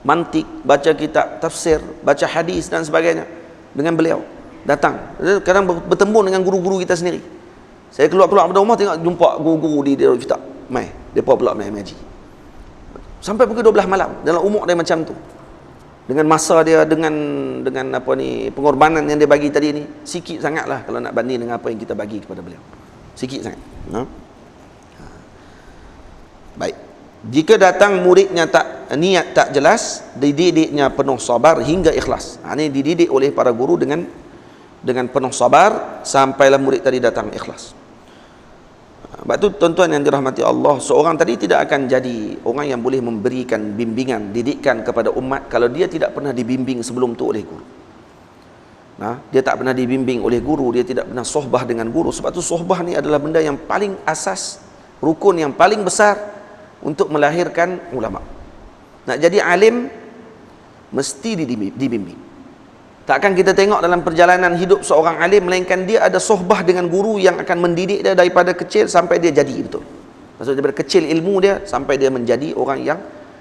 A: Mantik, baca kitab tafsir, baca hadis dan sebagainya dengan beliau. Datang. Kadang bertembung dengan guru-guru kita sendiri. Saya keluar-keluar pada rumah, tengok jumpa guru-guru di Darul Ifta. Mai, depa pula mai mengaji. Sampai pukul 12 malam dalam umur dia macam tu. Dengan masa dia, dengan apa ni, pengorbanan yang dia bagi tadi ni, sikit sangatlah kalau nak banding dengan apa yang kita bagi kepada beliau. Sikit sangat. Baik. Jika datang muridnya niat tak jelas, dididiknya penuh sabar hingga ikhlas. Ini dididik oleh para guru dengan penuh sabar sampailah murid tadi datang ikhlas. Sebab tu tuan-tuan yang dirahmati Allah, seorang tadi tidak akan jadi orang yang boleh memberikan bimbingan, didikan kepada umat kalau dia tidak pernah dibimbing sebelum tu oleh guru. Dia tak pernah dibimbing oleh guru, dia tidak pernah sohbah dengan guru. Sebab tu sohbah ni adalah benda yang paling asas, rukun yang paling besar untuk melahirkan ulama. Nak jadi alim mesti dibimbing. Takkan kita tengok dalam perjalanan hidup seorang alim melainkan dia ada sohbah dengan guru yang akan mendidik dia daripada kecil sampai dia jadi betul. Maksudnya daripada kecil ilmu dia sampai dia menjadi orang yang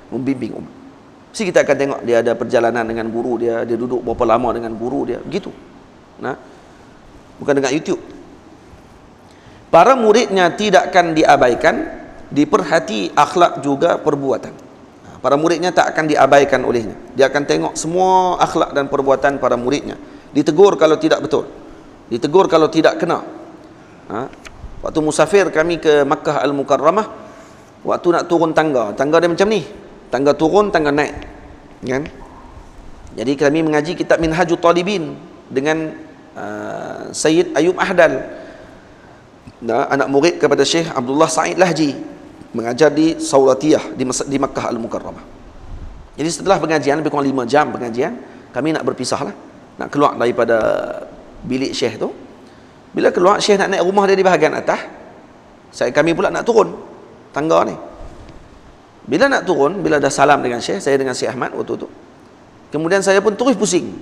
A: membimbing umat. Mesti kita akan tengok dia ada perjalanan dengan guru dia, dia duduk berapa lama dengan guru dia, begitu. Bukan dengan YouTube. Para muridnya tidak akan diabaikan, diperhati akhlak juga perbuatan. Para muridnya tak akan diabaikan olehnya. Dia akan tengok semua akhlak dan perbuatan para muridnya. Ditegur kalau tidak betul, ditegur kalau tidak kena. Waktu musafir kami ke Makkah Al-Mukarramah, waktu nak turun tangga dia macam ni, tangga turun, tangga naik, kan? Jadi kami mengaji kitab Minhajut Talibin dengan Sayyid Ayub Ahdal, anak murid kepada Syekh Abdullah Sa'id Lahji, mengajar di Saulatiyah di Makkah Al-Mukarramah. Jadi setelah pengajian, lebih kurang 5 jam pengajian, kami nak berpisah lah, nak keluar daripada bilik Syekh tu. Bila keluar, Syekh nak naik rumah dia di bahagian atas, kami pula nak turun tangga ni. Bila nak turun, bila dah salam dengan Syekh, saya dengan Syekh Ahmad waktu tu, kemudian saya pun terus pusing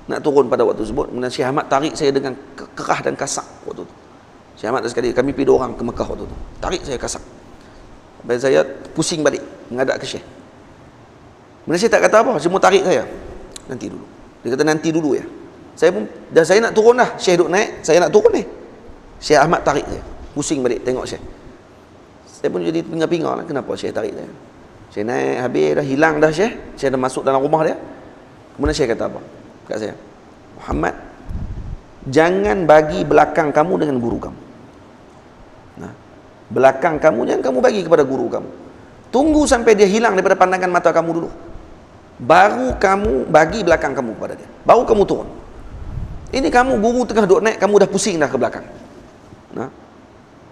A: nak turun pada waktu tersebut. Kemudian Syekh Ahmad tarik saya dengan kerah dan kasak waktu tu. Syekh Ahmad sekali, kami pergi 2 orang ke Mekah waktu tu, tarik saya kasak sampai saya pusing balik menghadap ke Syekh. Kemudian Syekh tak kata apa, cuma tarik saya, nanti dulu. Dia kata nanti dulu ya. Saya pun dah, saya nak turun dah, Syekh duk naik, saya nak turun ni. Syekh Ahmad tarik saya, pusing balik tengok Syekh. Saya pun jadi pinga-pinga lah, kenapa Syekh tarik saya. Syekh naik, habis dah hilang dah Syekh dah masuk dalam rumah dia. Kemudian Syekh kata apa kat saya, Muhammad, jangan bagi belakang kamu dengan guru kamu. Nah, belakang kamu jangan kamu bagi kepada guru kamu. Tunggu sampai dia hilang daripada pandangan mata kamu dulu, baru kamu bagi belakang kamu kepada dia, baru kamu turun. Ini kamu guru tengah duduk naik, kamu dah pusing dah ke belakang. Nah,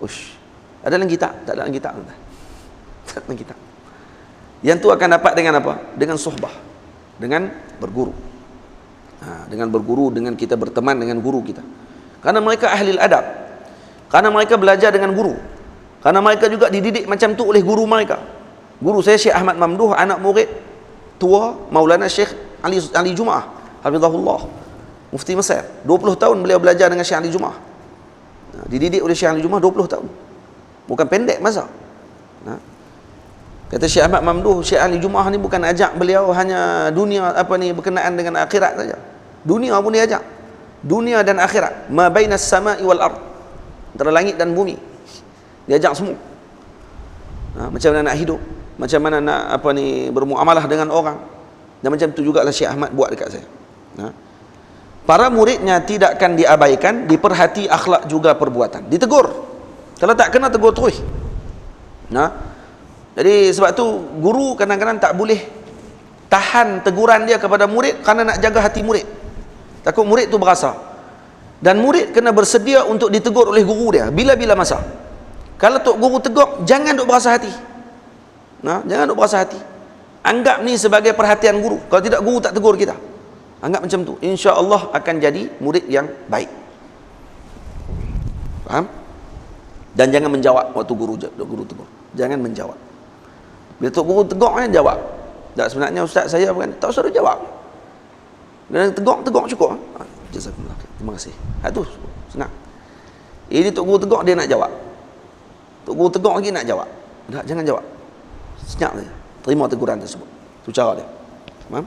A: ush, ada lagi tak? Tak ada lagi tak? Tak ada lagi tak? Yang tu akan dapat dengan apa? Dengan suhbah, dengan berguru. Dengan berguru, dengan kita berteman dengan guru kita. Karena mereka ahli adab, karena mereka belajar dengan guru, karena mereka juga dididik macam tu oleh guru mereka. Guru saya Syekh Ahmad Mamduh, anak murid tua Maulana Syekh Ali Jumaah hafizahullah, Mufti Mesir. 20 tahun beliau belajar dengan Syekh Ali Jumaah. Dididik oleh Syekh Ali Jumaah 20 tahun. Bukan pendek masa. Kata Syekh Ahmad Mamduh, Syekh Ali Jumaah ni bukan ajak beliau hanya dunia berkenaan dengan akhirat saja. Dunia pun dia ajak. Dunia dan akhirat, ma bainas sama'i wal ard, antara langit dan bumi. Dia ajak semua. Macam mana nak hidup, macam mana nak bermuamalah dengan orang. Dan macam tu jugalah Syekh Ahmad buat dekat saya. Para muridnya tidak akan diabaikan, diperhati akhlak juga perbuatan, ditegur. Kalau tak kena, tegur terus. Jadi sebab tu guru kadang-kadang tak boleh tahan teguran dia kepada murid, kerana nak jaga hati murid. Takut murid tu berasa. Dan murid kena bersedia untuk ditegur oleh guru dia bila-bila masa. Kalau tok guru tegur, jangan duk berasa hati. Jangan duk berasa hati. Anggap ni sebagai perhatian guru. Kalau tidak, guru tak tegur kita. Anggap macam tu. Insya-Allah akan jadi murid yang baik. Faham? Dan jangan menjawab waktu guru tegur. Jangan menjawab. Bila tok guru tegur, jawab. Tak, sebenarnya ustaz saya bukan, tak usah jawab. Dan tegur cukup. Jazakumullah. Terima kasih. Itu senang. Ini tok guru tegur, dia nak jawab. Tok guru tegur lagi nak jawab. Tak, jangan jawab. Senyap saja. Terima teguran tersebut. Itu cara dia. Faham?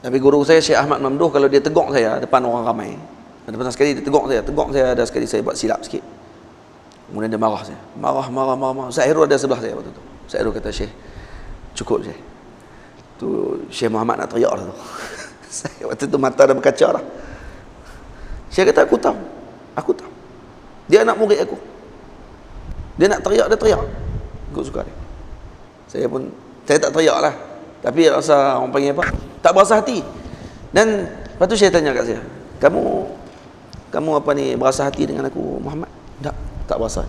A: Tapi guru saya Syekh Ahmad Mamduh, kalau dia tegur saya depan orang ramai, ada pernah sekali dia tegur saya, ada sekali saya buat silap sikit. Kemudian dia marah saya. Marah. Ustaz Airul ada sebelah saya waktu tu. Ustaz Airul kata, Syekh, cukup Syekh. Tu Syekh Muhammad nak teriak dah tu. Saya waktu tu mata dah berkaca dah. Syekh kata, aku tahu. Dia anak murid aku. Dia nak teriak, dia teriak. Aku suka dia. Saya tak teriak lah. Tapi rasa orang panggil apa? Tak berasa hati. Dan lepas tu Syekh tanya kat saya, kamu berasa hati dengan aku Muhammad? Tak berasa.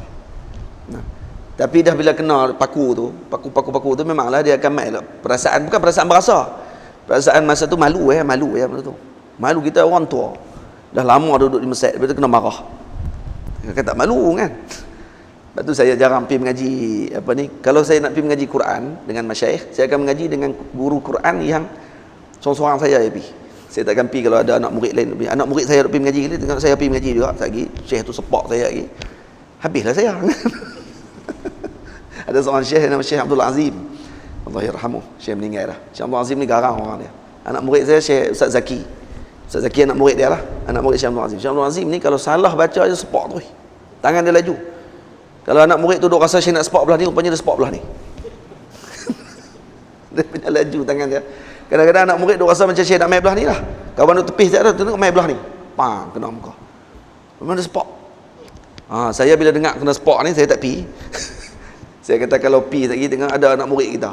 A: Tapi dah bila kena paku tu, memanglah dia akan main lah. Perasaan, bukan perasaan berasa. Perasaan masa tu malu masa tu. Malu, kita orang tua. Dah lama duduk di masjid, lepas tu kena marah. Kan tak malu kan? Lepas tu saya jarang pergi mengaji kalau saya nak pergi mengaji Quran dengan masyayikh, saya akan mengaji dengan guru Quran yang seorang-seorang saya pergi. Saya takkan pergi kalau ada anak murid lain. Anak murid saya pergi mengaji, tengok saya pergi mengaji juga. Lagi syekh tu sepak saya lagi. Habislah saya. Ada seorang syekh nama Syekh Abdul Azim, Allah yarhamuh, syekh meninggal dah. Syekh Abdul Azim ni garang orang dia. Anak murid saya Syekh Ustaz Zaki. Ustaz Zaki anak murid dia lah, anak murid Syekh Abdul Azim. Syekh Abdul Azim ni kalau salah baca je sepak terus. Tangan dia laju. Kalau anak murid tu duk rasa Syekh nak sepak belah ni, rupanya dia sepak belah ni. Dia punya laju tangan dia. Kadang-kadang anak murid duk rasa macam Syekh nak main belah ni lah. Kawan duk tepis dia tu tengok main belah ni. pang kena muka. Memang ada spok. Saya bila dengar kena spok ni saya tak pi. Saya kata kalau pi lagi tengok ada anak murid kita.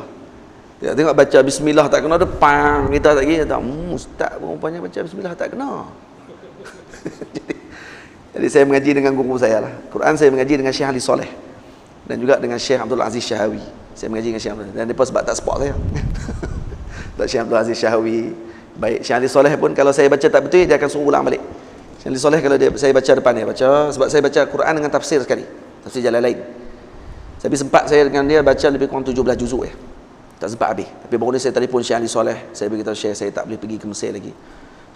A: Dia tengok baca bismillah tak kena, ada pang kita tak lagi. Ustaz pun rupanya baca bismillah tak kena. Jadi saya mengaji dengan guru saya lah. Quran saya mengaji dengan Syekh Ali Soleh dan juga dengan Syekh Abdul Aziz Syahawi. Saya mengaji dengan Syekh Abdul, dan mereka sebab tak support saya. Tak Syekh Abdul Aziz Syahawi. Baik, Syekh Ali Soleh pun kalau saya baca tak betul dia akan suruh ulang balik. Syekh Ali Soleh kalau saya baca depan dia baca, sebab saya baca Quran dengan tafsir sekali. Tafsir Jalalain. Tapi sempat saya dengan dia baca lebih kurang 17 juzuk ya. Tak sempat habis. Tapi baru ni saya telefon Syekh Ali Soleh, saya beritahu Syekh saya tak boleh pergi ke Mesir lagi.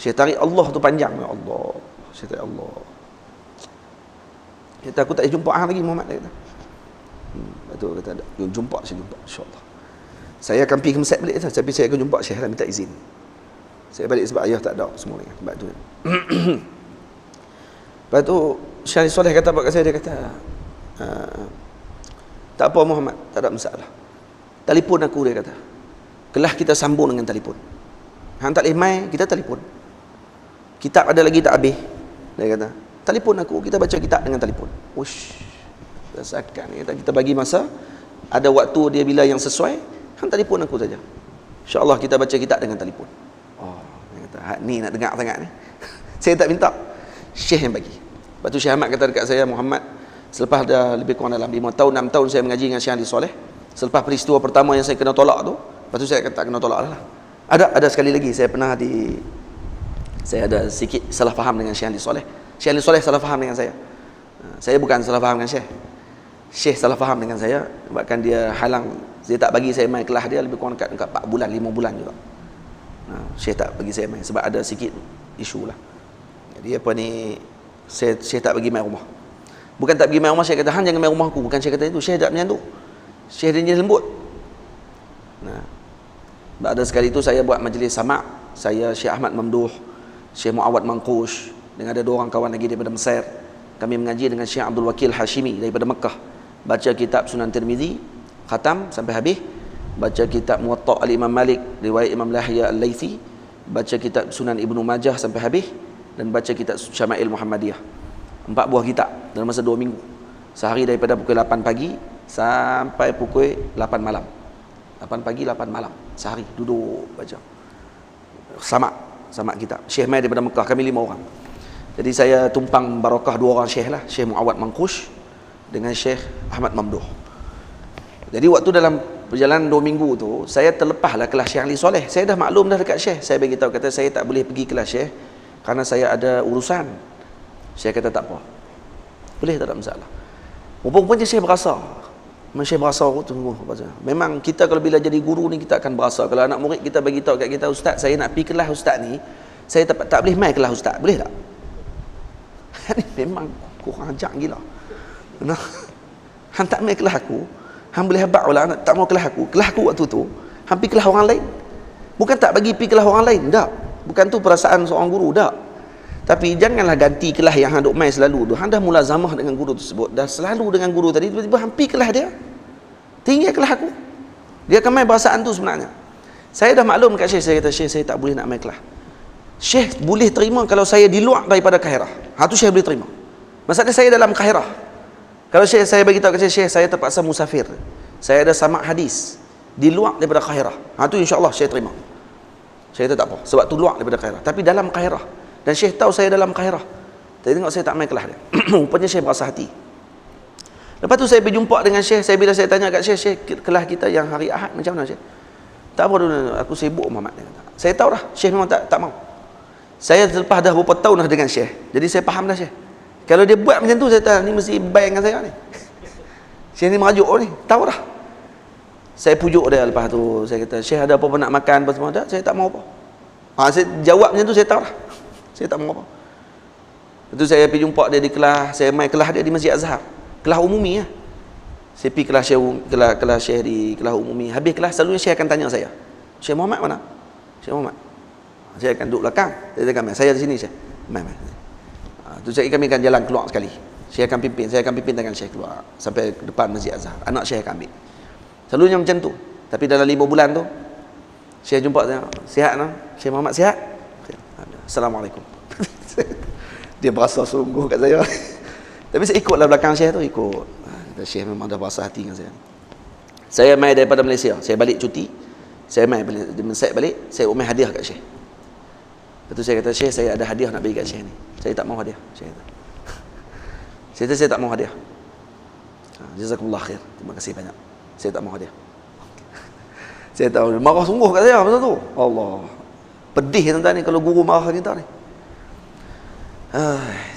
A: Syekh tarik Allah tu panjang. Ya Allah. Syekh tarik Allah. Kata aku tak jumpa lagi Muhammad kata. Betul kata ada. Jumpa insya-Allah. Saya akan pergi ke Mesir balik tapi saya akan jumpa Syekh lah, minta izin. Saya balik sebab ayah tak ada semua ni sebab tu. Lepas tu Syekh Soleh kata kat saya, dia kata tak apa Muhammad, tak ada masalah. Telefon aku, dia kata. Kelah kita sambung dengan telefon. Hang tak boleh mai, kita telefon. Kitab ada lagi tak habis. Dia kata, telefon aku, kita baca kitab dengan telefon. Ush. Rasakan kita bagi masa, ada waktu dia bila yang sesuai, hang telefon aku saja. Insya-Allah kita baca kitab dengan telefon. Dia kata, hak ni nak dengar sangat ni. Saya tak minta, Syekh yang bagi. Lepas tu Syekh Ahmad kata dekat saya, Muhammad, selepas dah lebih kurang dalam 5 tahun 6 tahun saya mengaji dengan Syekh Ali Soleh, selepas peristiwa pertama yang saya kena tolak tu, lepas tu saya kata tak kena tolak lah. Ada sekali lagi saya ada sikit salah faham dengan Syekh Ali Soleh. Syekh Ali Soleh salah faham dengan saya. Saya bukan salah faham dengan Syekh. Syekh salah faham dengan saya, bahkan dia halang, dia tak bagi saya main kelas dia lebih kurang dekat 4 bulan 5 bulan juga. Syekh tak bagi saya main sebab ada sikit isu lah. Jadi apa ni, Syekh tak bagi main rumah. Bukan tak pergi main rumah, Syekh kata hang jangan main rumah aku. Bukan Syekh kata itu, Syekh tak macam tu. Syekh dia jenis lembut. Ada sekali itu saya buat majlis sama', saya Syekh Ahmad Mamduh, Syekh Muawad Mangkush, dengan ada 2 orang kawan lagi daripada Mesir. Kami mengaji dengan Syekh Abdul Wakil Hashimi daripada Mekah. Baca kitab Sunan Tirmizi, khatam sampai habis. Baca kitab Muwatta' Al-Imam Malik, riwayat Imam Yahya Al-Laythi. Baca kitab Sunan Ibnu Majah sampai habis, dan baca kitab Syama'il Muhammadiyah. 4 buah kitab dalam masa 2 minggu. Sehari daripada pukul 8 pagi sampai pukul 8 malam. 8 pagi 8 malam. Sehari duduk baca. Sama kitab. Syekh mai daripada Mekah, kami 5 orang. Jadi saya tumpang barakah 2 orang syekh lah, Syekh Muawad Mangkush dengan Syekh Ahmad Mamduh. Jadi waktu dalam perjalanan 2 minggu tu, saya terlepaslah kelas Syekh Ali Soleh. Saya dah maklum dah dekat Syekh. Saya beritahu kata saya tak boleh pergi kelas Syekh kerana saya ada urusan. Syekh kata tak apa. Boleh, tak ada masalah. Rupanya Syekh berasa. Syekh berasa tunggu baca. Memang kita kalau bila jadi guru ni kita akan berasa. Kalau anak murid kita bagi tahu kat kita, ustaz saya nak pergi kelas ustaz ni, saya tak boleh mai kelas ustaz. Boleh tak? Ni memang kurang ajar gila. Nah. Hang tak mai kelas aku, hang boleh habaq pula tak mau kelas aku. Kelas aku waktu tu, hang pergi kelas orang lain. Bukan tak bagi pergi kelas orang lain, tak. Bukan tu perasaan seorang guru, tak. Tapi janganlah ganti kelas yang hang duk mai selalu tu. Hang dah mula zamah dengan guru tersebut, dah selalu dengan guru tadi, tiba-tiba hang pergi kelas dia, tinggal kelas aku. Dia akan main perasaan tu sebenarnya. Saya dah maklum kat Syekh, saya kata Syekh saya tak boleh nak main kelas. Syekh boleh terima kalau saya di luar daripada Kairah. Tu Syekh boleh terima. Masalahnya saya dalam Kairah. Kalau Syekh saya bagi tahu kat Syekh saya terpaksa musafir, saya ada sama' hadis di luar daripada Kairah. Tu insya-Allah Syekh terima. Saya kata tak apa, sebab tu luar daripada Kairah. Tapi dalam Kairah, dan Syekh tahu saya dalam Kairah. Tapi tengok saya tak main kelas dia. Rupanya Syekh berasa hati. Lepas tu saya berjumpa dengan Syekh. Bila saya tanya kat Syekh, Syekh kelas kita yang hari Ahad macam mana Syekh? Tak apa dulu, aku sibuk Muhammad. Dia kata. Saya tahu dah Syekh memang tak mau. Saya selepas dah berapa tahun dah dengan Syekh, jadi saya faham dah Syekh. Kalau dia buat macam tu, saya tahu ni mesti baik dengan saya ni. Syekh ni merajuk ni, tahu dah. Saya pujuk dia lepas tu, saya kata Syekh ada apa-apa nak makan apa semua? Tak, saya tak mau apa. Saya jawab macam tu, saya tahu dah. Saya tak mau apa. Lepas tu saya pergi jumpa dia di kelas, saya main kelas dia di Masjid Azhar. Kelas umumi lah. Saya pergi kelas Syekh di kelas umumi. Habis kelas, selalunya Syekh akan tanya saya, Syekh Muhammad mana? Syekh Muhammad. Saya akan duduk belakang. Saya di sini Syekh. Main. Tu kami akan jalan keluar sekali. Syekh akan pimpin. Saya akan pimpin tangan Syekh keluar sampai depan Masjid Azhar. Anak Syekh akan ambil. Selalunya macam tu. Tapi dalam 5 bulan tu, Syekh jumpa saya. Sihat no? Syekh Muhammad sihat? Assalamualaikum. Dia berasa sungguh kat saya. Tapi saya ikutlah belakang Syekh tu, ikut. Kata Syekh memang dah berasa hati dengan saya. Saya mai daripada Malaysia, saya balik cuti. Saya mai balik, saya umai hadiah kat Syekh. Lepas tu saya kata, Syekh, saya ada hadiah nak bagi kat Syekh ni. Saya tak mau hadiah, Syekh kata. Saya tak mau hadiah. Jazakumullah khair. Terima kasih banyak. Saya tak mau hadiah. Saya tahu marah sungguh kat saya masa tu. Allah. Pedih tuan-tuan ni kalau guru marah kita ni.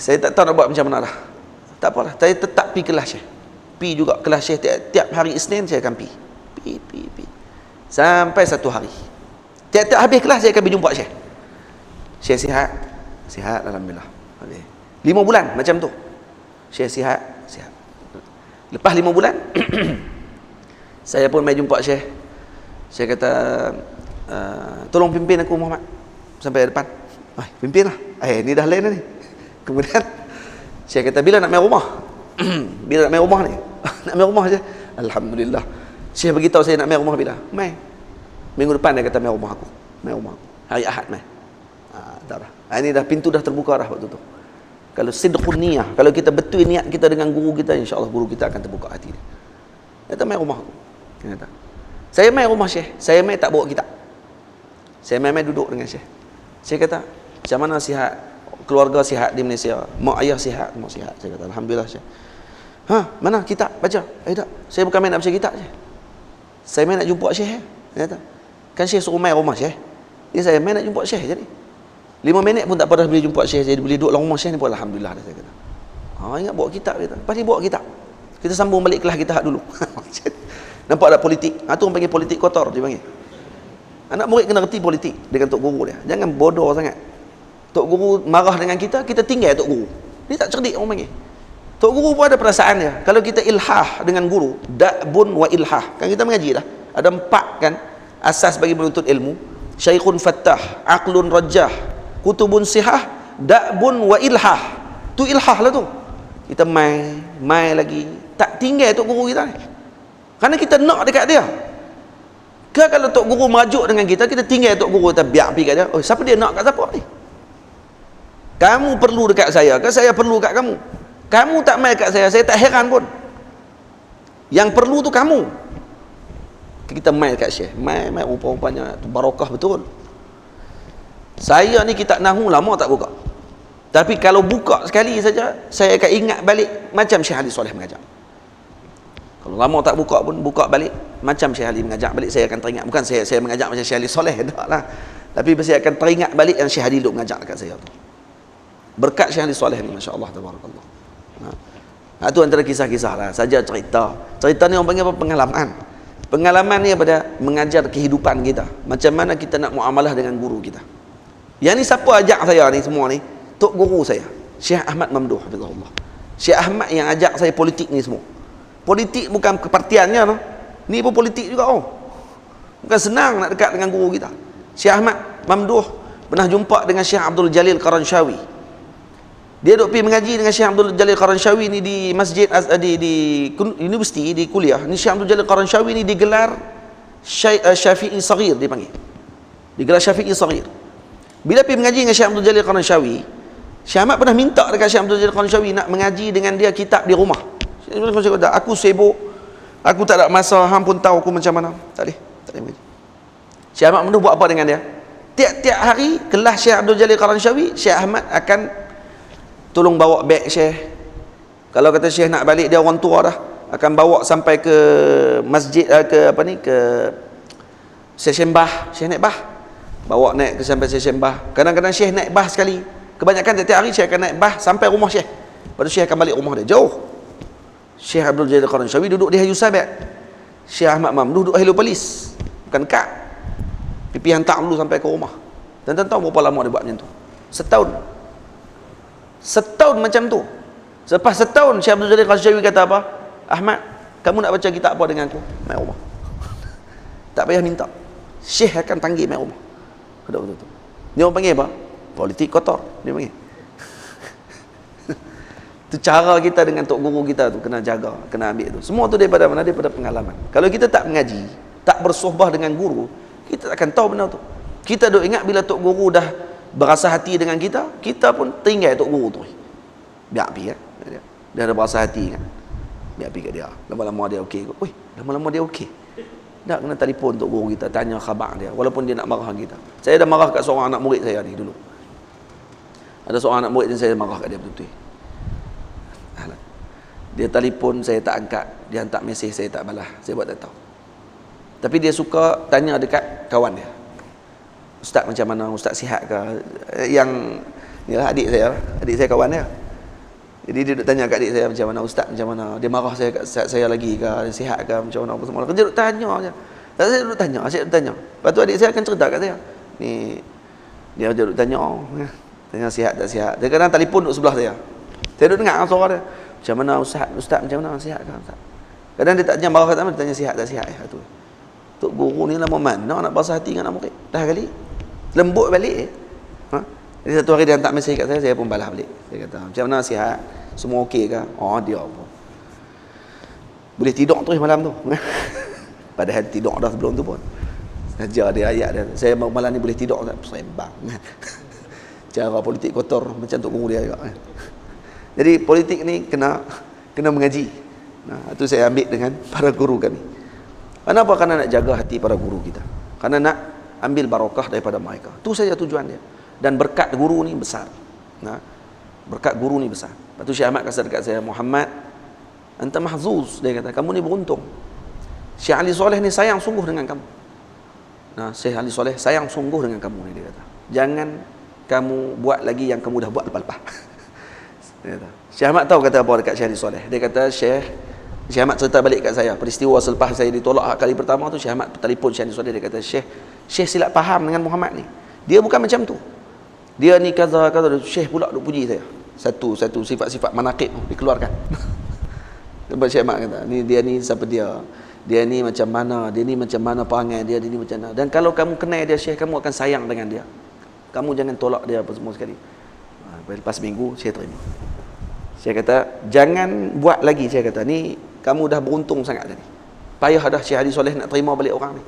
A: Saya tak tahu nak buat macam mana dah. Tak apalah, saya tetap pergi kelas Syekh. Pergi juga kelas Syekh tiap hari Isnin saya akan pergi. Pergi. Sampai satu hari. Tiap-tiap habis kelas saya akan pergi jumpa Syekh. Syekh sihat? Sihat, alhamdulillah. 5 bulan macam tu. Syekh sihat? Sihat. Lepas 5 bulan saya pun mai jumpa Syekh. Syekh kata, tolong pimpin aku Muhammad sampai depan. Pimpinlah. Ni dah lain dah ni. Kemudian Syekh kata, bila nak main rumah? Bila nak main rumah ni? Nak main rumah je. Alhamdulillah. Syekh beritahu saya nak main rumah bila? Main. Minggu depan dia kata main rumah aku. Main rumah aku. Hari Ahad main. Tak dah. Ini dah pintu dah terbuka dah waktu tu. Kalau sidqun niyah, kalau kita betul niat kita dengan guru kita, insya-Allah guru kita akan terbuka hati dia. Dia kata main rumah aku. Dia kata. Saya main rumah Syekh. Saya main tak bawa kitab. Saya main duduk dengan Syekh. Syekh kata, macam mana sihat? Keluarga sihat di Malaysia? Mak ayah sihat? Mak sihat. Saya kata, alhamdulillah Syekh. Mana kitab? Baca. Tak. Saya bukan main nak baca kitab je. Saya main nak jumpa Syekh. Dia kata, kan Syekh suruh main rumah Syekh. Dia saya main nak jumpa Syekh je ni. 5 minit pun tak pernah boleh jumpa Syekh. Saya boleh duduk dalam rumah Syekh ni pun alhamdulillah dah, saya kata. Ingat bawa kitab dia kata. Lepas ni bawa kitab. Kita sambung balik kelas kita dulu. Nampak tak politik? Tu orang panggil politik kotor dia panggil. Anak murid kena reti politik dengan tok guru dia. Jangan bodoh sangat. Tok guru marah dengan kita tinggal tok guru. Ni tak cerdik orang panggil. Tok guru pun ada perasaan dia. Kalau kita ilhah dengan guru, da'bun wa ilhah. Kan kita mengaji dah. Ada 4 kan asas bagi menuntut ilmu. Syekhun fattah, aqlun rajah, kutubun sihah, da'bun wa ilhah. Tu ilhah lah tu. Kita mai lagi. Tak tinggal tok guru kita ni. Kerana kita nak dekat dia. Kalau tok guru merajuk dengan kita tinggal tok guru, kita biar pergi kat dia. Siapa dia nak kat siapa ni? Kamu perlu dekat saya ke saya perlu kat kamu? Kamu tak mai kat saya tak heran pun. Yang perlu tu kamu. Kita mai kat Syekh. Mai rupa-rupanya tu barakah betul. Saya ni kitab Nahu lama tak buka. Tapi kalau buka sekali saja, saya akan ingat balik macam Syekh Ali Soleh mengajar. Kalau lama tak buka pun, buka balik macam Syekh Ali mengajak balik, saya akan teringat. Bukan saya mengajak macam Syekh Ali Soleh, taklah. Tapi saya akan teringat balik yang Syekh Ali duk mengajak dekat saya tu. Berkat Syekh Ali Soleh ni, masya-Allah tabarakallah. Itu antara kisah-kisah lah, saja cerita. Cerita ni orang panggil apa? Pengalaman. Pengalaman ni pada mengajar kehidupan kita. Macam mana kita nak muamalah dengan guru kita. Yang ni siapa ajak saya ni semua ni? Tok guru saya, Syekh Ahmad Mamduh hafizahullah. Syekh Ahmad yang ajak saya politik ni semua. Politik bukan kepartiannya no. Ni pun politik juga Bukan senang nak dekat dengan guru kita. Syekh Ahmad Mamduh pernah jumpa dengan Syekh Abdul Jalil Qaranshawi. Dia duk pergi mengaji dengan Syekh Abdul Jalil Qaranshawi ni di masjid di universiti, di kuliah. Ni Syekh Abdul Jalil Qaranshawi ni digelar Syafi'i Saghir dipanggil. Digelar Syafi'i Saghir. Bila pergi mengaji dengan Syekh Abdul Jalil Qaranshawi, Syekh Ahmad pernah minta dekat Syekh Abdul Jalil Qaranshawi nak mengaji dengan dia kitab di rumah. Syekh Abdul Jalil kata, aku sibuk, aku tak ada masa, hang pun tahu aku macam mana. Tak boleh mengaji. Syekh Ahmad Mamduh buat apa dengan dia? Tiap-tiap hari kelas Syekh Abdul Jalil Qaranshawi, Syekh Ahmad akan tolong bawa beg Syekh. Kalau kata Syekh nak balik, dia orang tua dah, akan bawa sampai ke masjid, ke stesen bah. Syekh naik bah, bawa naik ke sampai stesen bah. Kadang-kadang Syekh naik bah sekali. Kebanyakan tiap-tiap hari Syekh akan naik bah sampai rumah Syekh. Lepas tu Syekh akan balik rumah dia, jauh. Syekh Abdul Jalil Qaranshawi duduk di Hayu Sabit. Syekh Ahmad Mamduh duduk Heliopolis. Bukan dekat. Pipi hantar dulu sampai ke rumah. Dan tahu berapa lama dia buat macam tu? Setahun macam tu. Selepas setahun Syekh Abdul Jalil Qaranshawi kata apa? Ahmad, kamu nak baca kitab apa dengan aku? Mai rumah. Tak payah minta. Syekh akan panggil mai rumah. Betul-betul. Dia orang panggil apa? Politik kotor. Dia panggil. Itu cara kita dengan tok guru kita tu, kena jaga, kena ambil tu. Semua tu daripada mana? Daripada pengalaman. Kalau kita tak mengaji, tak bersuhbah dengan guru, kita takkan tahu benda tu. Kita duk ingat bila tok guru dah berasa hati dengan kita, kita pun tinggal tok guru tu. Biar pergi kan. Dia ada berasa hati kan. Biar pergi kat dia. Lama-lama dia okey. Oi, lama-lama dia okey. Tak kena telefon tok guru kita, tanya khabar dia walaupun dia nak marah kita. Saya dah marah kat seorang anak murid saya ni dulu. Ada seorang anak murid yang saya marah kat dia betul-betul. Dia telefon, saya tak angkat. Dia hantar mesej, saya tak balas. Saya buat tak tahu. Tapi dia suka tanya dekat kawan dia. Ustaz macam mana? Ustaz sihat ke? Yang ni lah adik saya. Adik saya kawan dia. Jadi dia duduk tanya kat adik saya macam mana? Ustaz macam mana? Dia marah saya kat saya lagi ke? Dia sihat ke? Macam mana? Apa semua. Dia duduk tanya je. Saya duduk tanya. Asyik duduk tanya. Lepas tu adik saya akan cerita kat saya. Ni, dia duduk tanya. Tanya sihat tak sihat. Dia kadang telefon duduk sebelah saya. Saya duduk dengar suara dia. Macam mana Ustaz? Ustaz macam mana? Sihat ke Ustaz? Kadang dia tak tanya marah kat dia tanya sihat tak sihat. Tu. Tok guru ni lama mana nak bahasa hati dengan anak murid. Dah kali. Lembut balik. Jadi satu hari dia hantar mesej kat saya pun balas balik. Dia kata, macam mana sihat? Semua okey ke? Oh, dia apa? Boleh tidur terus malam tu. Padahal tidur dah sebelum tu pun. Ajar dia ayat dia. Saya malam ni boleh tidur tak? Sembang. Cara politik kotor macam tok guru dia juga. Jadi politik ni kena mengaji. Itu saya ambil dengan para guru kami. Kenapa? Kerana nak jaga hati para guru kita. Kerana nak ambil barakah daripada mereka. Itu saja tujuan dia. Dan berkat guru ni besar. Berkat guru ni besar. Lepas tu Syekh Ahmad kata dekat saya, Muhammad, anta mahzuz. Dia kata, kamu ni beruntung. Syekh Ali Soleh ni sayang sungguh dengan kamu. Syekh Ali Soleh sayang sungguh dengan kamu ni, dia kata. Jangan kamu buat lagi yang kamu dah buat lepas-lepas. Syekh Ahmad tahu kata apa dekat Syekh Ali Soleh. Dia kata, Syekh Ahmad cerita balik kat saya peristiwa selepas saya ditolak kali pertama tu. Syekh Ahmad telefon Syekh Ali Soleh. Dia kata, Syekh silap faham dengan Muhammad ni. Dia bukan macam tu. Dia ni kata Syekh pula duk puji saya. Satu sifat-sifat manaqib dikeluarkan. Sebab Syekh Ahmad kata, dia ni siapa dia? Dia ni macam mana? Dia ni macam mana perangai dia? Dia ni macam mana? Dan kalau kamu kenal dia Syekh, kamu akan sayang dengan dia. Kamu jangan tolak dia apa semua sekali. Lepas minggu Syekh terima. Syekh kata, jangan buat lagi. Syekh kata, ni kamu dah beruntung sangat tadi. Payah dah Syekh Ali Soleh nak terima balik orang ni.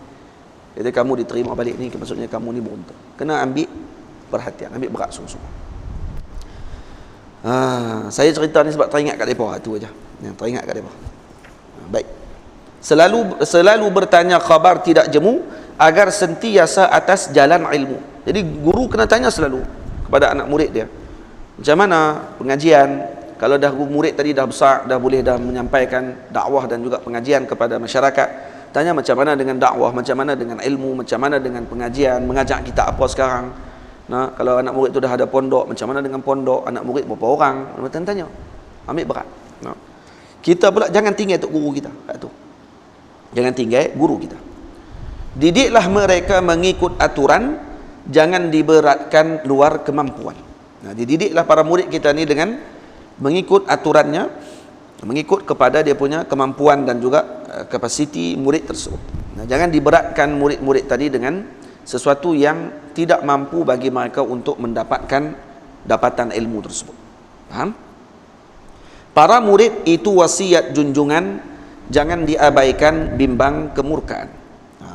A: Jadi kamu diterima balik ni, maksudnya kamu ni beruntung. Kena ambil perhatian, ambil berat sungguh-sungguh. Saya cerita ni sebab teringat kat mereka. Itu aja. Yang teringat kat mereka. Baik. Selalu bertanya khabar tidak jemu agar sentiasa atas jalan ilmu. Jadi guru kena tanya selalu kepada anak murid dia. Macam mana pengajian? Kalau dah murid tadi dah besar, dah boleh dah menyampaikan dakwah dan juga pengajian kepada masyarakat, tanya macam mana dengan dakwah, macam mana dengan ilmu, macam mana dengan pengajian, mengajak kita apa sekarang. Kalau anak murid tu dah ada pondok, macam mana dengan pondok, anak murid berapa orang, tanya. Ambil berat. Kita pula jangan tinggal tok guru kita. Tu. Jangan tinggal guru kita. Didiklah mereka mengikut aturan, jangan diberatkan luar kemampuan. Dididiklah para murid kita ni dengan mengikut aturannya, mengikut kepada dia punya kemampuan dan juga kapasiti murid tersebut. Jangan diberatkan murid-murid tadi dengan sesuatu yang tidak mampu bagi mereka untuk mendapatkan dapatan ilmu tersebut. Faham? Para murid itu wasiat junjungan, jangan diabaikan bimbang kemurkaan.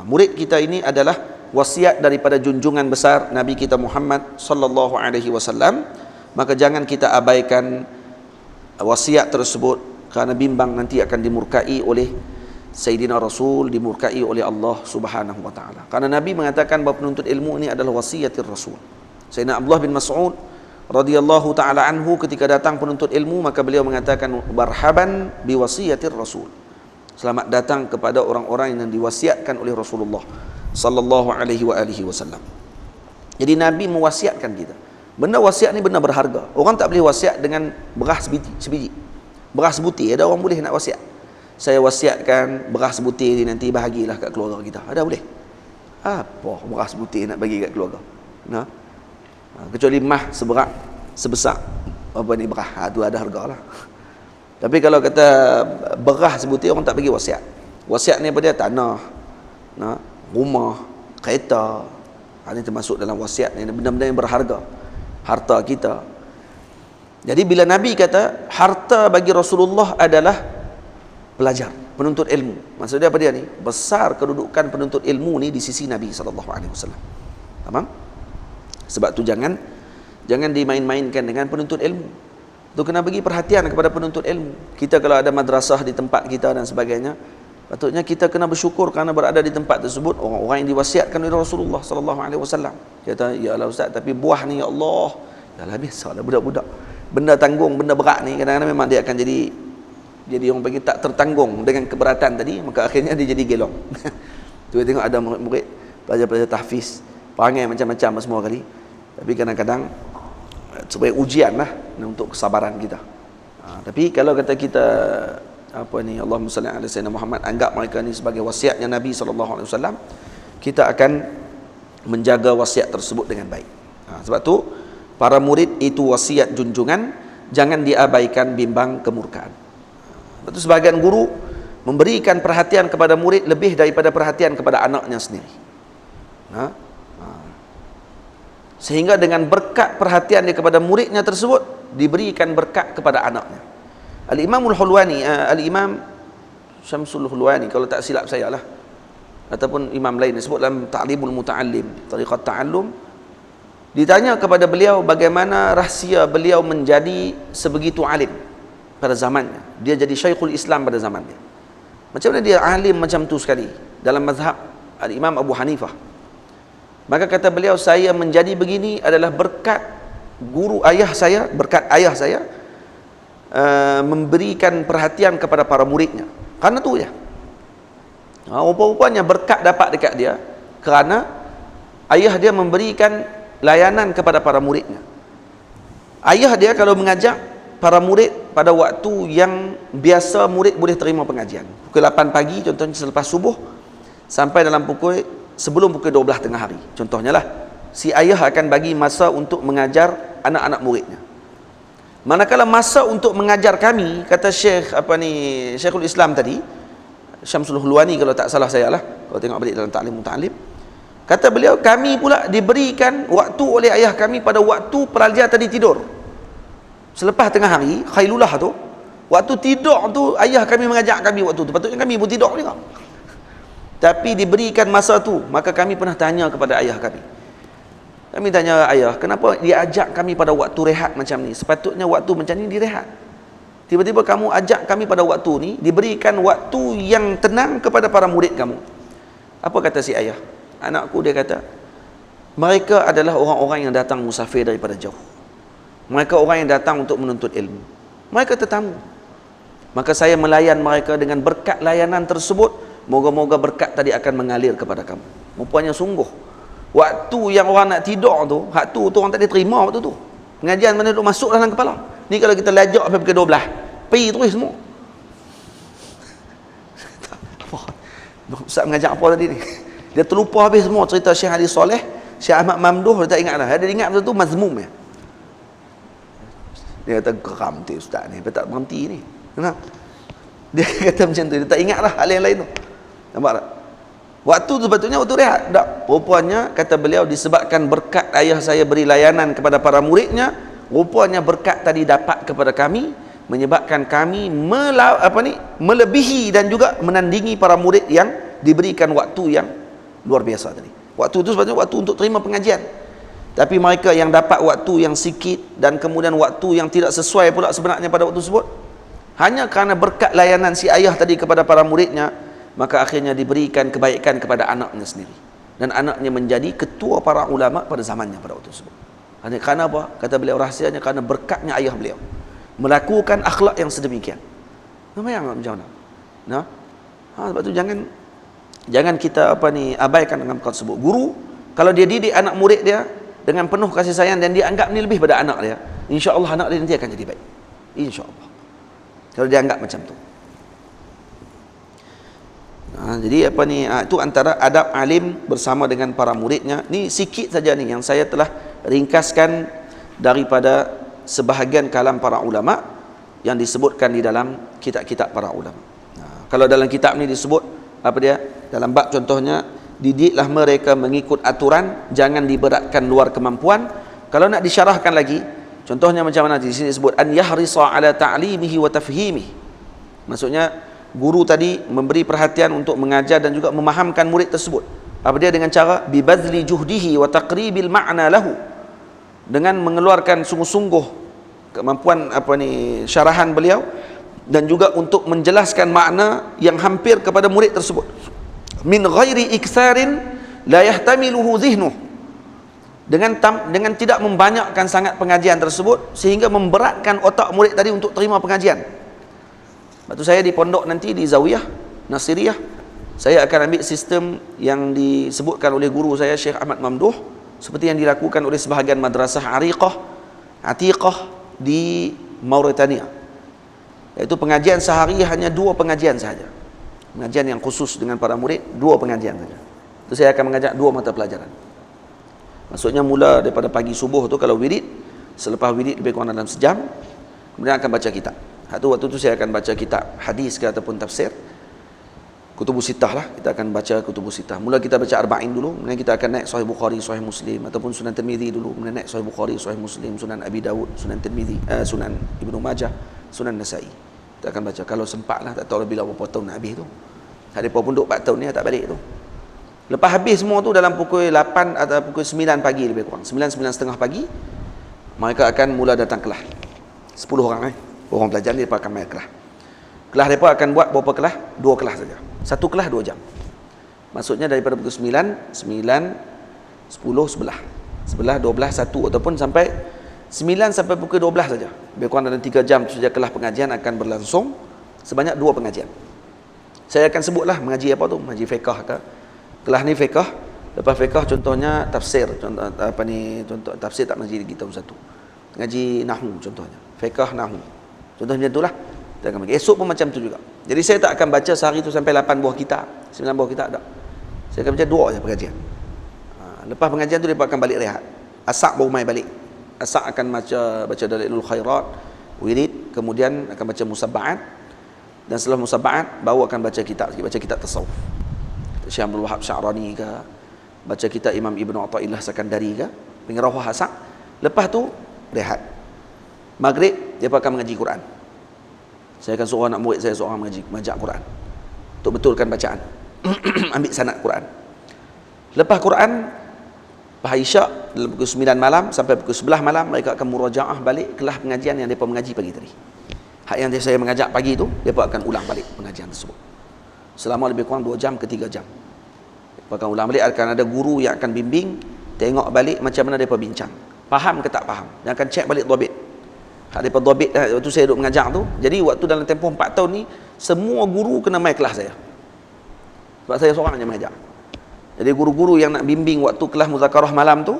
A: Murid kita ini adalah wasiat daripada junjungan besar Nabi kita Muhammad sallallahu alaihi wasallam, maka jangan kita abaikan wasiat tersebut kerana bimbang nanti akan dimurkai oleh Sayyidina Rasul, dimurkai oleh Allah Subhanahu wa taala. Karena Nabi mengatakan bahawa penuntut ilmu ini adalah wasiatir Rasul. Sayyidina Abdullah bin Mas'ud radhiyallahu taala anhu ketika datang penuntut ilmu, maka beliau mengatakan marhaban bi wasiatir Rasul. Selamat datang kepada orang-orang yang diwasiatkan oleh Rasulullah sallallahu alaihi wasallam. Jadi Nabi mewasiatkan kita. Benda wasiat ni benda berharga. Orang tak boleh wasiat dengan beras sebiji. Beras butir, ada orang boleh nak wasiat. Saya wasiatkan beras butir ni nanti bahagilah kat keluarga kita. Ada boleh? Apa beras butir nak bagi kat keluarga? Kecuali mah sebesar apa ni beras, tu ada harga lah. Tapi kalau kata beras butir, orang tak bagi wasiat. Wasiat ni apa dia? Tanah, rumah, kereta. Ini termasuk dalam wasiat ni, benda-benda yang berharga. Harta kita. Jadi bila Nabi kata harta bagi Rasulullah adalah pelajar, penuntut ilmu. Maksudnya apa dia ni? Besar kedudukan penuntut ilmu ni di sisi Nabi SAW. Faham? Sebab tu jangan dimain-mainkan dengan penuntut ilmu. Tu kena bagi perhatian kepada penuntut ilmu. Kita kalau ada madrasah di tempat kita dan sebagainya, patutnya kita kena bersyukur kerana berada di tempat tersebut orang-orang yang diwasiatkan oleh Rasulullah sallallahu alaihi wasallam. Kata, ya Allah ustaz, tapi buah ni ya Allah, dah biasalah budak-budak. Benda tanggung, benda berat ni kadang-kadang memang dia akan jadi orang panggil tak tertanggung dengan keberatan tadi, maka akhirnya dia jadi gelong. Tu tengok ada murid-murid pelajar-pelajar tahfiz, perangai macam-macam semua kali. Tapi kadang-kadang sebagai ujian lah untuk kesabaran kita. Tapi kalau kata kita Allahumma salli ala sayyidina Muhammad, anggap mereka ni sebagai wasiatnya Nabi sallallahu alaihi wasallam, kita akan menjaga wasiat tersebut dengan baik. Sebab tu para murid itu wasiat junjungan, jangan diabaikan bimbang kemurkaan. Sebab tu sebahagian guru memberikan perhatian kepada murid lebih daripada perhatian kepada anaknya sendiri. Sehingga dengan berkat perhatian dia kepada muridnya tersebut, diberikan berkat kepada anaknya. Al-Imamul Hulwani, Al-Imam Syamsul Hulwani kalau tak silap saya lah, ataupun imam lain disebut dalam Ta'limul Muta'allim, tariqat ta'allum, ditanya kepada beliau bagaimana rahsia beliau menjadi sebegitu alim pada zamannya. Dia jadi Syekhul Islam pada zaman dia. Macam mana dia alim macam tu sekali dalam mazhab Al-Imam Abu Hanifah? Maka kata beliau, saya menjadi begini adalah berkat guru ayah saya, berkat ayah saya memberikan perhatian kepada para muridnya. Karena tu ya. Rupa-rupanya berkat dapat dekat dia kerana ayah dia memberikan layanan kepada para muridnya. Ayah dia kalau mengajak para murid pada waktu yang biasa murid boleh terima pengajian, pukul 8 pagi contohnya, selepas subuh sampai dalam sebelum pukul 12 tengah hari contohnya lah, si ayah akan bagi masa untuk mengajar anak-anak muridnya. Manakala masa untuk mengajar kami, kata Syekhul Islam tadi, Syamsul Hulwani kalau tak salah saya lah, kalau tengok balik dalam Ta'lim Muta'allim, kata beliau, kami pula diberikan waktu oleh ayah kami pada waktu pelajar tadi tidur. Selepas tengah hari khailulah tu, waktu tidur tu ayah kami mengajak kami waktu tu, patutnya kami pun tidur juga. Tapi diberikan masa tu, maka kami pernah tanya kepada ayah kami. Kami tanya ayah, kenapa dia ajak kami pada waktu rehat macam ni? Sepatutnya waktu macam ni direhat. Tiba-tiba kamu ajak kami pada waktu ni, diberikan waktu yang tenang kepada para murid kamu. Apa kata si ayah? Anakku, dia kata, mereka adalah orang-orang yang datang musafir daripada jauh. Mereka orang yang datang untuk menuntut ilmu. Mereka tetamu. Maka saya melayan mereka dengan berkat layanan tersebut. Moga-moga berkat tadi akan mengalir kepada kamu. Rupanya sungguh waktu yang orang nak tidur tu, hak tu orang tak boleh terima waktu tu. Pengajian mana duk masuk dalam kepala. Ni kalau kita lajak sampai pukul 12, pergi terus semua. Apa? Ustaz mengajar apa tadi ni? Dia terlupa habis semua cerita Syekh Ali Soleh, Syekh Ahmad Mamduh, dia tak ingat dah. Dia ingat betul tu mazmum ya. Dia kata geram tu ustaz ni, dia tak berhenti ni. Kenapa? Dia kata macam tu, dia tak ingat lah hal yang lain tu. Nampak tak? Waktu tu sepatutnya waktu rehat. Tak. Rupanya kata beliau, disebabkan berkat ayah saya beri layanan kepada para muridnya, rupanya berkat tadi dapat kepada kami, menyebabkan kami melebihi dan juga menandingi para murid yang diberikan waktu yang luar biasa tadi. Waktu itu sepatutnya waktu untuk terima pengajian. Tapi mereka yang dapat waktu yang sikit dan kemudian waktu yang tidak sesuai pula sebenarnya pada waktu tersebut, hanya kerana berkat layanan si ayah tadi kepada para muridnya, maka akhirnya diberikan kebaikan kepada anaknya sendiri. Dan anaknya menjadi ketua para ulama pada zamannya pada waktu tersebut. Hanya kerana apa? Kata beliau, rahsianya kerana berkatnya ayah beliau melakukan akhlak yang sedemikian. Namanya macam mana? Sebab tu jangan kita abaikan dengan perkara tersebut. Guru kalau dia didik anak murid dia dengan penuh kasih sayang dan dia anggap ni lebih pada anak dia, insya-Allah anak dia nanti akan jadi baik. Insya-Allah. Kalau dia anggap macam tu. Jadi itu antara adab alim bersama dengan para muridnya. Ni sikit saja ni yang saya telah ringkaskan daripada sebahagian kalam para ulama yang disebutkan di dalam kitab-kitab para ulama. Kalau dalam kitab ni disebut dalam bab contohnya, didiklah mereka mengikut aturan, jangan diberatkan luar kemampuan. Kalau nak disyarahkan lagi, contohnya macam mana di sini disebut an yahrisa ala ta'limihi wa tafhimihi. Maksudnya guru tadi memberi perhatian untuk mengajar dan juga memahamkan murid tersebut. Apa dia? Dengan cara bibadli juhdihi wa taqribil ma'na lahu. dengan mengeluarkan sungguh-sungguh kemampuan syarahan beliau, dan juga untuk menjelaskan makna yang hampir kepada murid tersebut, min ghairi iktsarin la yahtamiluhu dhihnuh, dengan tidak membanyakkan sangat pengajian tersebut sehingga memberatkan otak murid tadi untuk terima pengajian. Lepas tu saya di pondok nanti di Zawiyah Nasiriyah, saya akan ambil sistem yang disebutkan oleh guru saya Syekh Ahmad Mamduh, seperti yang dilakukan oleh sebahagian madrasah Atiqah di Mauritania, iaitu pengajian sehari hanya 2 pengajian sahaja, pengajian yang khusus dengan para murid, 2 pengajian saja. Itu saya akan mengajak 2 mata pelajaran. Maksudnya mula daripada pagi subuh tu kalau wirid, selepas wirid lebih kurang dalam sejam, kemudian akan baca kitab. Waktu tu saya akan baca kitab hadis ke ataupun tafsir, Kutubus Sittah lah, kita akan baca Kutubus Sittah. Mula kita baca Arba'in dulu, kemudian kita akan naik Sahih Bukhari, Sahih Muslim, ataupun Sunan Tirmizi dulu, kemudian naik Sahih Bukhari, Sahih Muslim, Sunan Abi Dawud, Sunan Tirmizi, Sunan Ibnu Majah, Sunan Nasa'i. Kita akan baca, kalau sempat lah, tak tahu bila berapa tahun nak habis tu. Ada pun duduk 4 tahun ni tak balik tu. Lepas habis semua tu dalam pukul 8 atau pukul 9 pagi lebih kurang, 9-9:30 pagi, mereka akan mula datang kelas. 10 orang orang pelajar ni mereka akan main kelas. Kelas mereka akan buat berapa kelas? 2 kelas saja. 1 kelas 2 jam. Maksudnya daripada pukul 9, 10, 11, 12, 1 ataupun sampai 9 sampai pukul 12 saja. Lebih kurang dalam 3 jam saja kelas pengajian akan berlangsung, sebanyak 2 pengajian. Saya akan sebutlah mengaji apa tu, mengaji fiqh ke. Kelas ni fiqh, lepas fiqh contohnya tafsir, contoh tafsir tak mengaji kita satu. Mengaji nahwu contohnya. Fiqh nahwu. Contoh macam itulah. Kita akan bagi. Esok pun macam tu juga. Jadi saya tak akan baca sehari tu sampai 8 buah kitab, 9 buah kitab tak. Saya akan baca 2 je pengajian. Lepas pengajian tu mereka akan balik rehat. Asar baru mai balik. Asar akan baca Dalailul Khairat, wirid, kemudian akan baca musabba'at, dan setelah musabba'at baru akan baca kitab, baca kitab tasawuf. Syekh Abdul Wahab Sya'rani ke, baca kitab Imam Ibn Athaillah Sakandari ke, pengerawah asar. Lepas tu rehat. Maghrib dia akan mengaji Quran. Saya akan suruh anak murid saya seorang mengajar Quran untuk betulkan bacaan. Ambil sanad Quran. Lepas Quran, lepas Isyak dalam pukul 9 malam sampai pukul 11 malam mereka akan murajaah balik kelas pengajian yang mereka mengaji pagi tadi. Hak yang saya mengajak pagi tu, mereka akan ulang balik pengajian tersebut selama lebih kurang 2 jam ke 3 jam. Mereka akan ulang balik, akan ada guru yang akan bimbing, tengok balik macam mana mereka bincang, faham ke tak faham, dan akan cek balik dhabit. Hak mereka dhabit waktu saya duduk mengajar tu. Jadi waktu dalam tempoh 4 tahun ni, semua guru kena mai kelas saya, sebab saya seorang je mengajar. Jadi guru-guru yang nak bimbing waktu kelas muzakarah malam tu,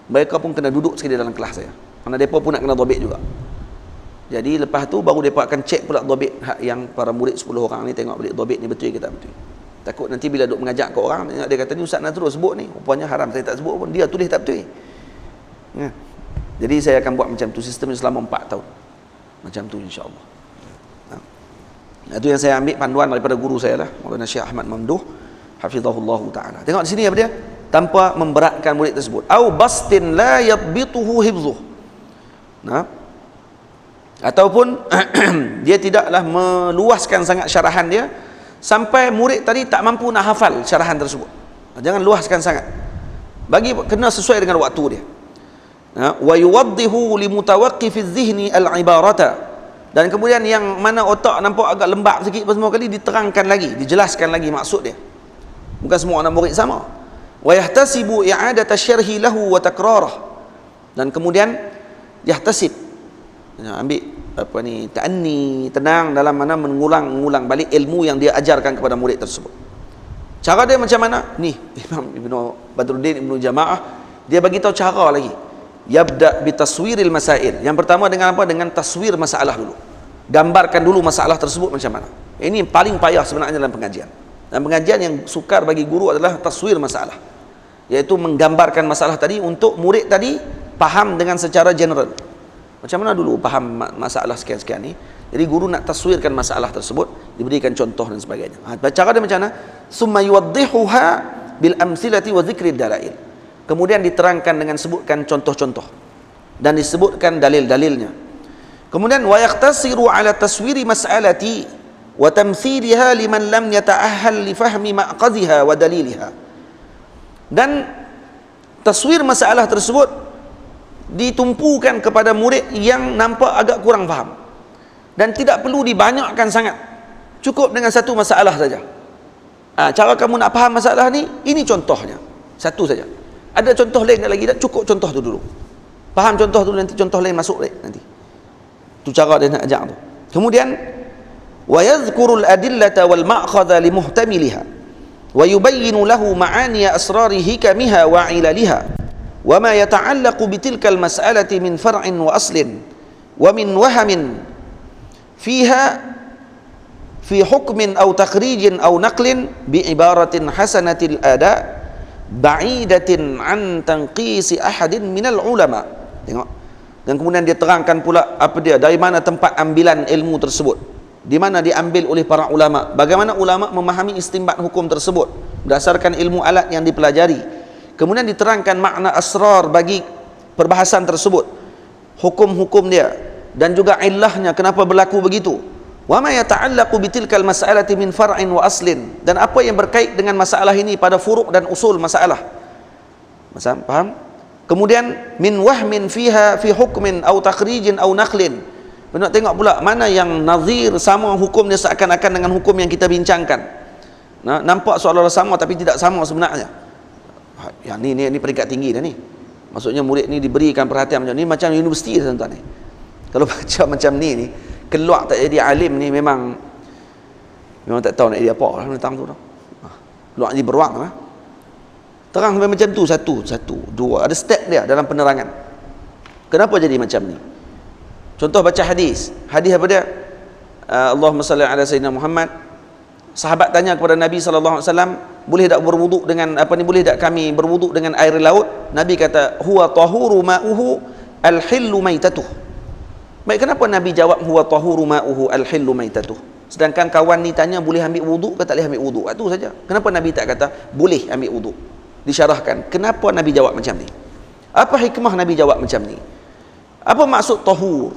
A: mereka pun kena duduk sekali dalam kelas saya, kerana mereka pun nak kena dhabit juga. Jadi lepas tu baru mereka akan cek pula dhabit hak yang para murid 10 orang ni, tengok balik dhabit ni betul ke tak betul. Takut nanti bila duk mengajak ke orang, dia kata ni ustaz nak terus sebut ni, rupanya haram saya tak sebut pun, dia tulis tak betul. Ya. Jadi saya akan buat macam tu sistem selama 4 tahun. Macam tu insya-Allah. Itu yang saya ambil panduan daripada guru saya lah, Maulana Syekh Ahmad Mamduh hafizahullah taala. Tengok di sini apa dia? Tanpa memberatkan murid tersebut. Au bastin la yadbituhu hifdhuh. Ataupun dia tidaklah meluaskan sangat syarahan dia sampai murid tadi tak mampu nak hafal syarahan tersebut. Jangan luaskan sangat. Kena sesuai dengan waktu dia. Wa yuwaddihu limutawaqqifidh dhihni al-ibarata. Dan kemudian yang mana otak nampak agak lembab sikit semua kali diterangkan lagi, dijelaskan lagi maksud dia. Bukan semua anak murid sama. Wa yahtasibu i'adata syarhi lahu wa takrarah. Dan kemudian yahtasib, ambil ta'anni, tenang dalam mana mengulang balik ilmu yang dia ajarkan kepada murid tersebut. Cara dia macam mana? Ni Imam Ibnu Badruddin Ibnu Jamaah dia bagi tahu cara lagi. Yabda bi taswiril masail. Yang pertama dengan apa? Dengan taswir masalah dulu. Gambarkan dulu masalah tersebut macam mana. Ini paling payah sebenarnya dalam pengajian. Dan pengajian yang sukar bagi guru adalah taswir masalah, iaitu menggambarkan masalah tadi untuk murid tadi faham dengan secara general. Macam mana dulu faham masalah sekian-sekian ni. Jadi guru nak taswirkan masalah tersebut, diberikan contoh dan sebagainya. Cara dia macam mana? Summa yuwaddihuha bil amsilati wa dzikrid dalail. Kemudian diterangkan dengan sebutkan contoh-contoh dan disebutkan dalil-dalilnya. Kemudian wa yaqtasiru ala taswiri mas'alati wa tamthiliha liman lam yata'ahhal li fahmi maqadhiha wa daliliha. Dan taswir masalah tersebut ditumpukan kepada murid yang nampak agak kurang faham, dan tidak perlu dibanyakkan sangat, cukup dengan satu masalah saja. Cara kamu nak faham masalah ni, ini contohnya, satu saja. Ada contoh lain lagi tak? Cukup contoh tu dulu, faham contoh tu, nanti contoh lain masuk nanti. Tu cara dia nak ajak tu. Kemudian wa yadhkurul adillata wal ma'khadha li muhtamiliha wa yubayyinu lahu ma'ani asrari hikamiha wa ilaliha wa ma yata'allaqu bitilkal mas'alati min far'in wa aslin wa min wahamin fiha fi hukmin aw takhrijin aw naqlin bi ibaratin hasanatil ada ba'idatin an tanqisi ahadin minal ulama. Tengok. Dan kemudian dia terangkan pula apa dia, dari mana tempat ambilan ilmu tersebut, di mana diambil oleh para ulama, bagaimana ulama memahami istinbat hukum tersebut berdasarkan ilmu alat yang dipelajari. Kemudian diterangkan makna asrar bagi perbahasan tersebut, hukum-hukum dia, dan juga illahnya kenapa berlaku begitu. Wa ma yata'allaqu bitilkal mas'alati min far'in wa aslin, dan apa yang berkait dengan masalah ini pada furuk dan usul masalah. Faham? Kemudian min wahmin fiha fi hukmin au takhrijin au naqlin. Nak tengok pula mana yang nazir, sama hukumnya seakan-akan dengan hukum yang kita bincangkan. Nampak seolah-olah sama tapi tidak sama sebenarnya. Ya, ni peringkat tinggi dah ni. Maksudnya murid ni diberikan perhatian macam ni, macam universiti dah tuan-tuan ni. Kalau baca macam ni keluar tak jadi alim ni, memang tak tahu nak jadi apa lah datang tu dah. Keluar jadi beruang lah. Terang sampai macam tu, satu, dua, ada step dia dalam penerangan. Kenapa jadi macam ni? Contoh baca hadis apa dia? Allahumma salli ala sayyidina Muhammad. Sahabat tanya kepada Nabi SAW, boleh tak berwuduk dengan boleh tak kami berwuduk dengan air laut? Nabi kata, huwa tahuru ma'uhu al-hillu maitatuh. Baik, kenapa Nabi jawab huwa tahuru ma'uhu al-hillu maitatuh, sedangkan kawan ni tanya boleh ambil wuduk ke tak boleh ambil wuduk? Itu saja. Kenapa Nabi tak kata boleh ambil wuduk? Disyarahkan kenapa Nabi jawab macam ni, apa hikmah Nabi jawab macam ni, apa maksud tahur,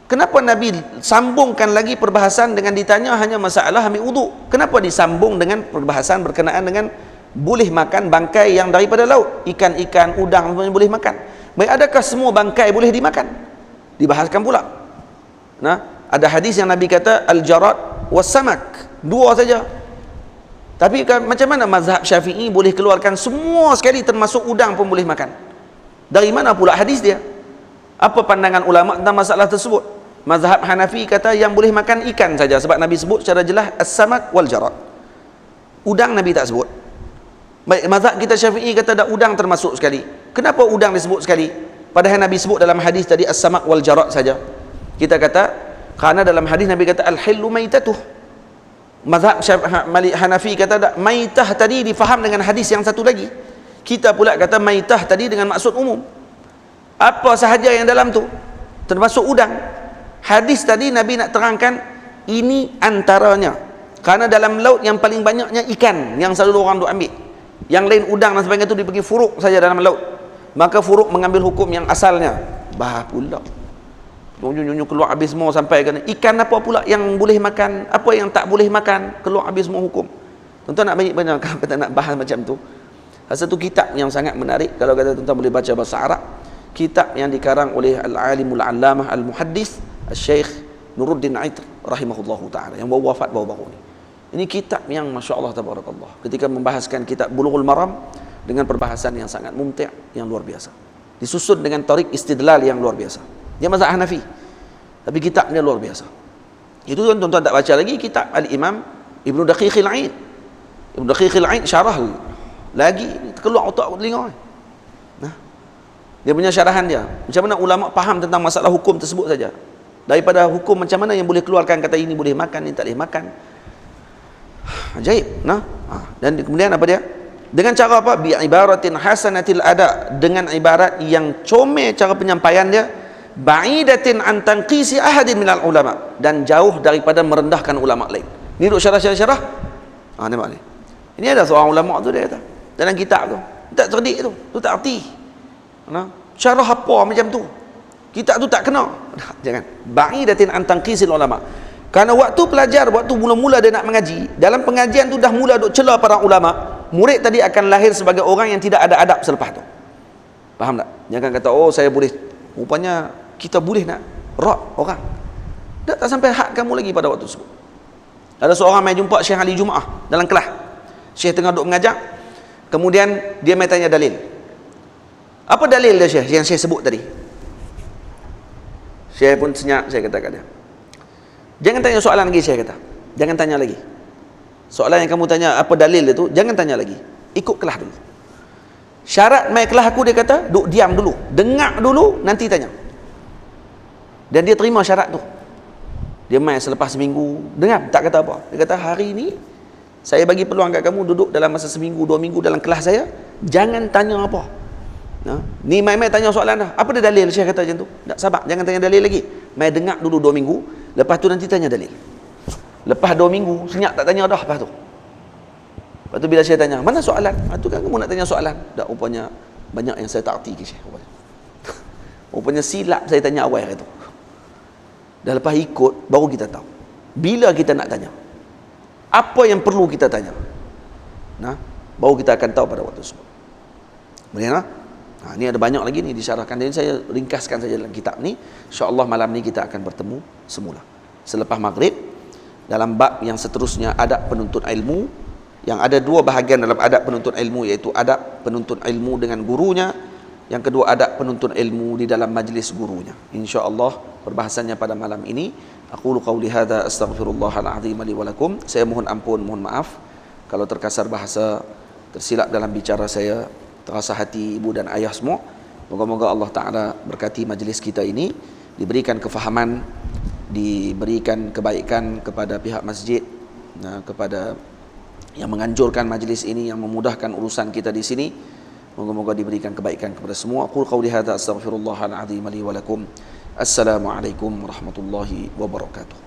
A: kenapa Nabi sambungkan lagi perbahasan dengan ditanya hanya masalah ambil wuduk, kenapa disambung dengan perbahasan berkenaan dengan boleh makan bangkai yang daripada laut, ikan-ikan, udang semuanya boleh makan. Baik, adakah semua bangkai boleh dimakan? Dibahaskan pula. Ada hadis yang Nabi kata al-jarad was samak, dua saja. Tapi macam mana mazhab Syafi'i boleh keluarkan semua sekali, termasuk udang pun boleh makan? Dari mana pula hadis dia? Apa pandangan ulama tentang masalah tersebut? Mazhab Hanafi kata yang boleh makan ikan saja, sebab Nabi sebut secara jelas as-samak wal jarad. Udang Nabi tak sebut. Baik, mazhab kita Syafi'i kata dah udang termasuk sekali. Kenapa udang disebut sekali? Padahal Nabi sebut dalam hadis tadi as-samak wal jarad saja. Kita kata kerana dalam hadis Nabi kata al-hillu maitatuh. Mazhab Hanafi kata maitah tadi difaham dengan hadis yang satu lagi. Kita pula kata maitah tadi dengan maksud umum. Apa sahaja yang dalam tu, termasuk udang. Hadis tadi Nabi nak terangkan ini antaranya. Karena dalam laut yang paling banyaknya ikan yang selalu orang duk ambil. Yang lain udang dan sebagainya tu dibagi furuk saja dalam laut. Maka furuk mengambil hukum yang asalnya. Bah pula. Nyunyu keluar habis semua sampai ke ikan apa pula yang boleh makan, apa yang tak boleh makan, keluar habis semua hukum. Tuan-tuan nak banyak kalau kita nak bahas macam tu. Satu kitab yang sangat menarik, kalau kata tuan-tuan boleh baca bahasa Arab, kitab yang dikarang oleh Al-Alimul Allamah Al-Muhaddis Al-Syeikh Nuruddin Aitr rahimahullahu ta'ala, yang baru wafat baru-baru ni. Ini kitab yang Masya Allah Tabarakallah, ketika membahaskan kitab Bulughul Maram dengan perbahasan yang sangat mumti', yang luar biasa, disusun dengan tarik istidlal yang luar biasa. Dia mazhab Hanafi, tapi kitabnya luar biasa. Itu tuan-tuan tak baca lagi kitab Al-Imam Ibnu Daqiqil Aid. Ibnu Daqiqil Aid syarah lagi, keluar otak telinga. Dia punya syarahan dia, macam mana ulama faham tentang masalah hukum tersebut saja. Daripada hukum macam mana yang boleh keluarkan, kata ini boleh makan, ini tak boleh makan. Ajaib. Dan kemudian apa dia? Dengan cara apa? Bi ibaratin hasanatil ada, dengan ibarat yang comel cara penyampaian dia, ba'idatin an tanqisi ahadin minal ulama, dan jauh daripada merendahkan ulama lain. Ni duk syarah. Nampak ni. Ini ada seorang ulama tu, dia kata dalam kitab tu, tak cerdik tu tak arti. Syarah apa macam tu? Kitab tu tak kena. Jangan. Ba'idatin an tanqisil ulama. Kerana waktu pelajar, waktu mula-mula dia nak mengaji, dalam pengajian tu dah mula duk cela para ulama, murid tadi akan lahir sebagai orang yang tidak ada adab selepas tu. Faham tak? Jangan kata, oh saya boleh. Rupanya kita boleh nak rock orang. Tak sampai had kamu lagi pada waktu tersebut. Ada seorang mai jumpa Syekh Ali Jumaah dalam kelas. Syekh tengah duduk mengajar. Kemudian dia mai tanya dalil. Apa dalil dia Syekh yang Syekh sebut tadi? Syekh pun senyap, saya kata kat dia. Jangan tanya soalan lagi, Syekh kata. Jangan tanya lagi. Soalan yang kamu tanya apa dalil dia tu, jangan tanya lagi. Ikut kelas dulu. Syarat mai kelas aku, dia kata, duk diam dulu, dengar dulu, nanti tanya. Dan dia terima syarat tu. Dia mai selepas seminggu, dengar, tak kata apa. Dia kata, hari ni saya bagi peluang kat kamu duduk dalam masa seminggu, 2 minggu dalam kelas saya, jangan tanya apa. Ni mai tanya soalan dah. Apa dia dalil? Syekh kata macam tu. Tak sabar, jangan tanya dalil lagi. Mai dengar dulu 2 minggu, lepas tu nanti tanya dalil. Lepas 2 minggu, senyap tak tanya dah lepas tu. Lepas tu bila Syekh tanya, mana soalan? Tu kan kamu nak tanya soalan. Tak, rupanya banyak yang saya tak erti ke Syekh. Rupanya silap saya tanya awal tu. Dah lepas ikut, baru kita tahu. Bila kita nak tanya, apa yang perlu kita tanya, baru kita akan tahu pada waktu tersebut. Boleh tak? Ni ada banyak lagi ni disyarahkan. Jadi saya ringkaskan saja dalam kitab ni. InsyaAllah malam ni kita akan bertemu semula selepas maghrib dalam bab yang seterusnya, adab penuntut ilmu. Yang ada 2 bahagian dalam adab penuntut ilmu, iaitu adab penuntut ilmu dengan gurunya, yang kedua adab penuntut ilmu di dalam majlis gurunya. InsyaAllah perbahasannya pada malam ini. Aqulu qawli hadza astaghfirullahal azim li wa lakum. Saya mohon ampun, mohon maaf kalau terkasar bahasa, tersilap dalam bicara saya, terasa hati ibu dan ayah semua. Moga-moga Allah Ta'ala berkati majlis kita ini, diberikan kefahaman, diberikan kebaikan kepada pihak masjid, kepada yang menganjurkan majlis ini, yang memudahkan urusan kita di sini. Moga-moga diberikan kebaikan kepada semua. Aqul qawli hadza astaghfirullahal azim li wa lakum. Assalamualaikum warahmatullahi wabarakatuh.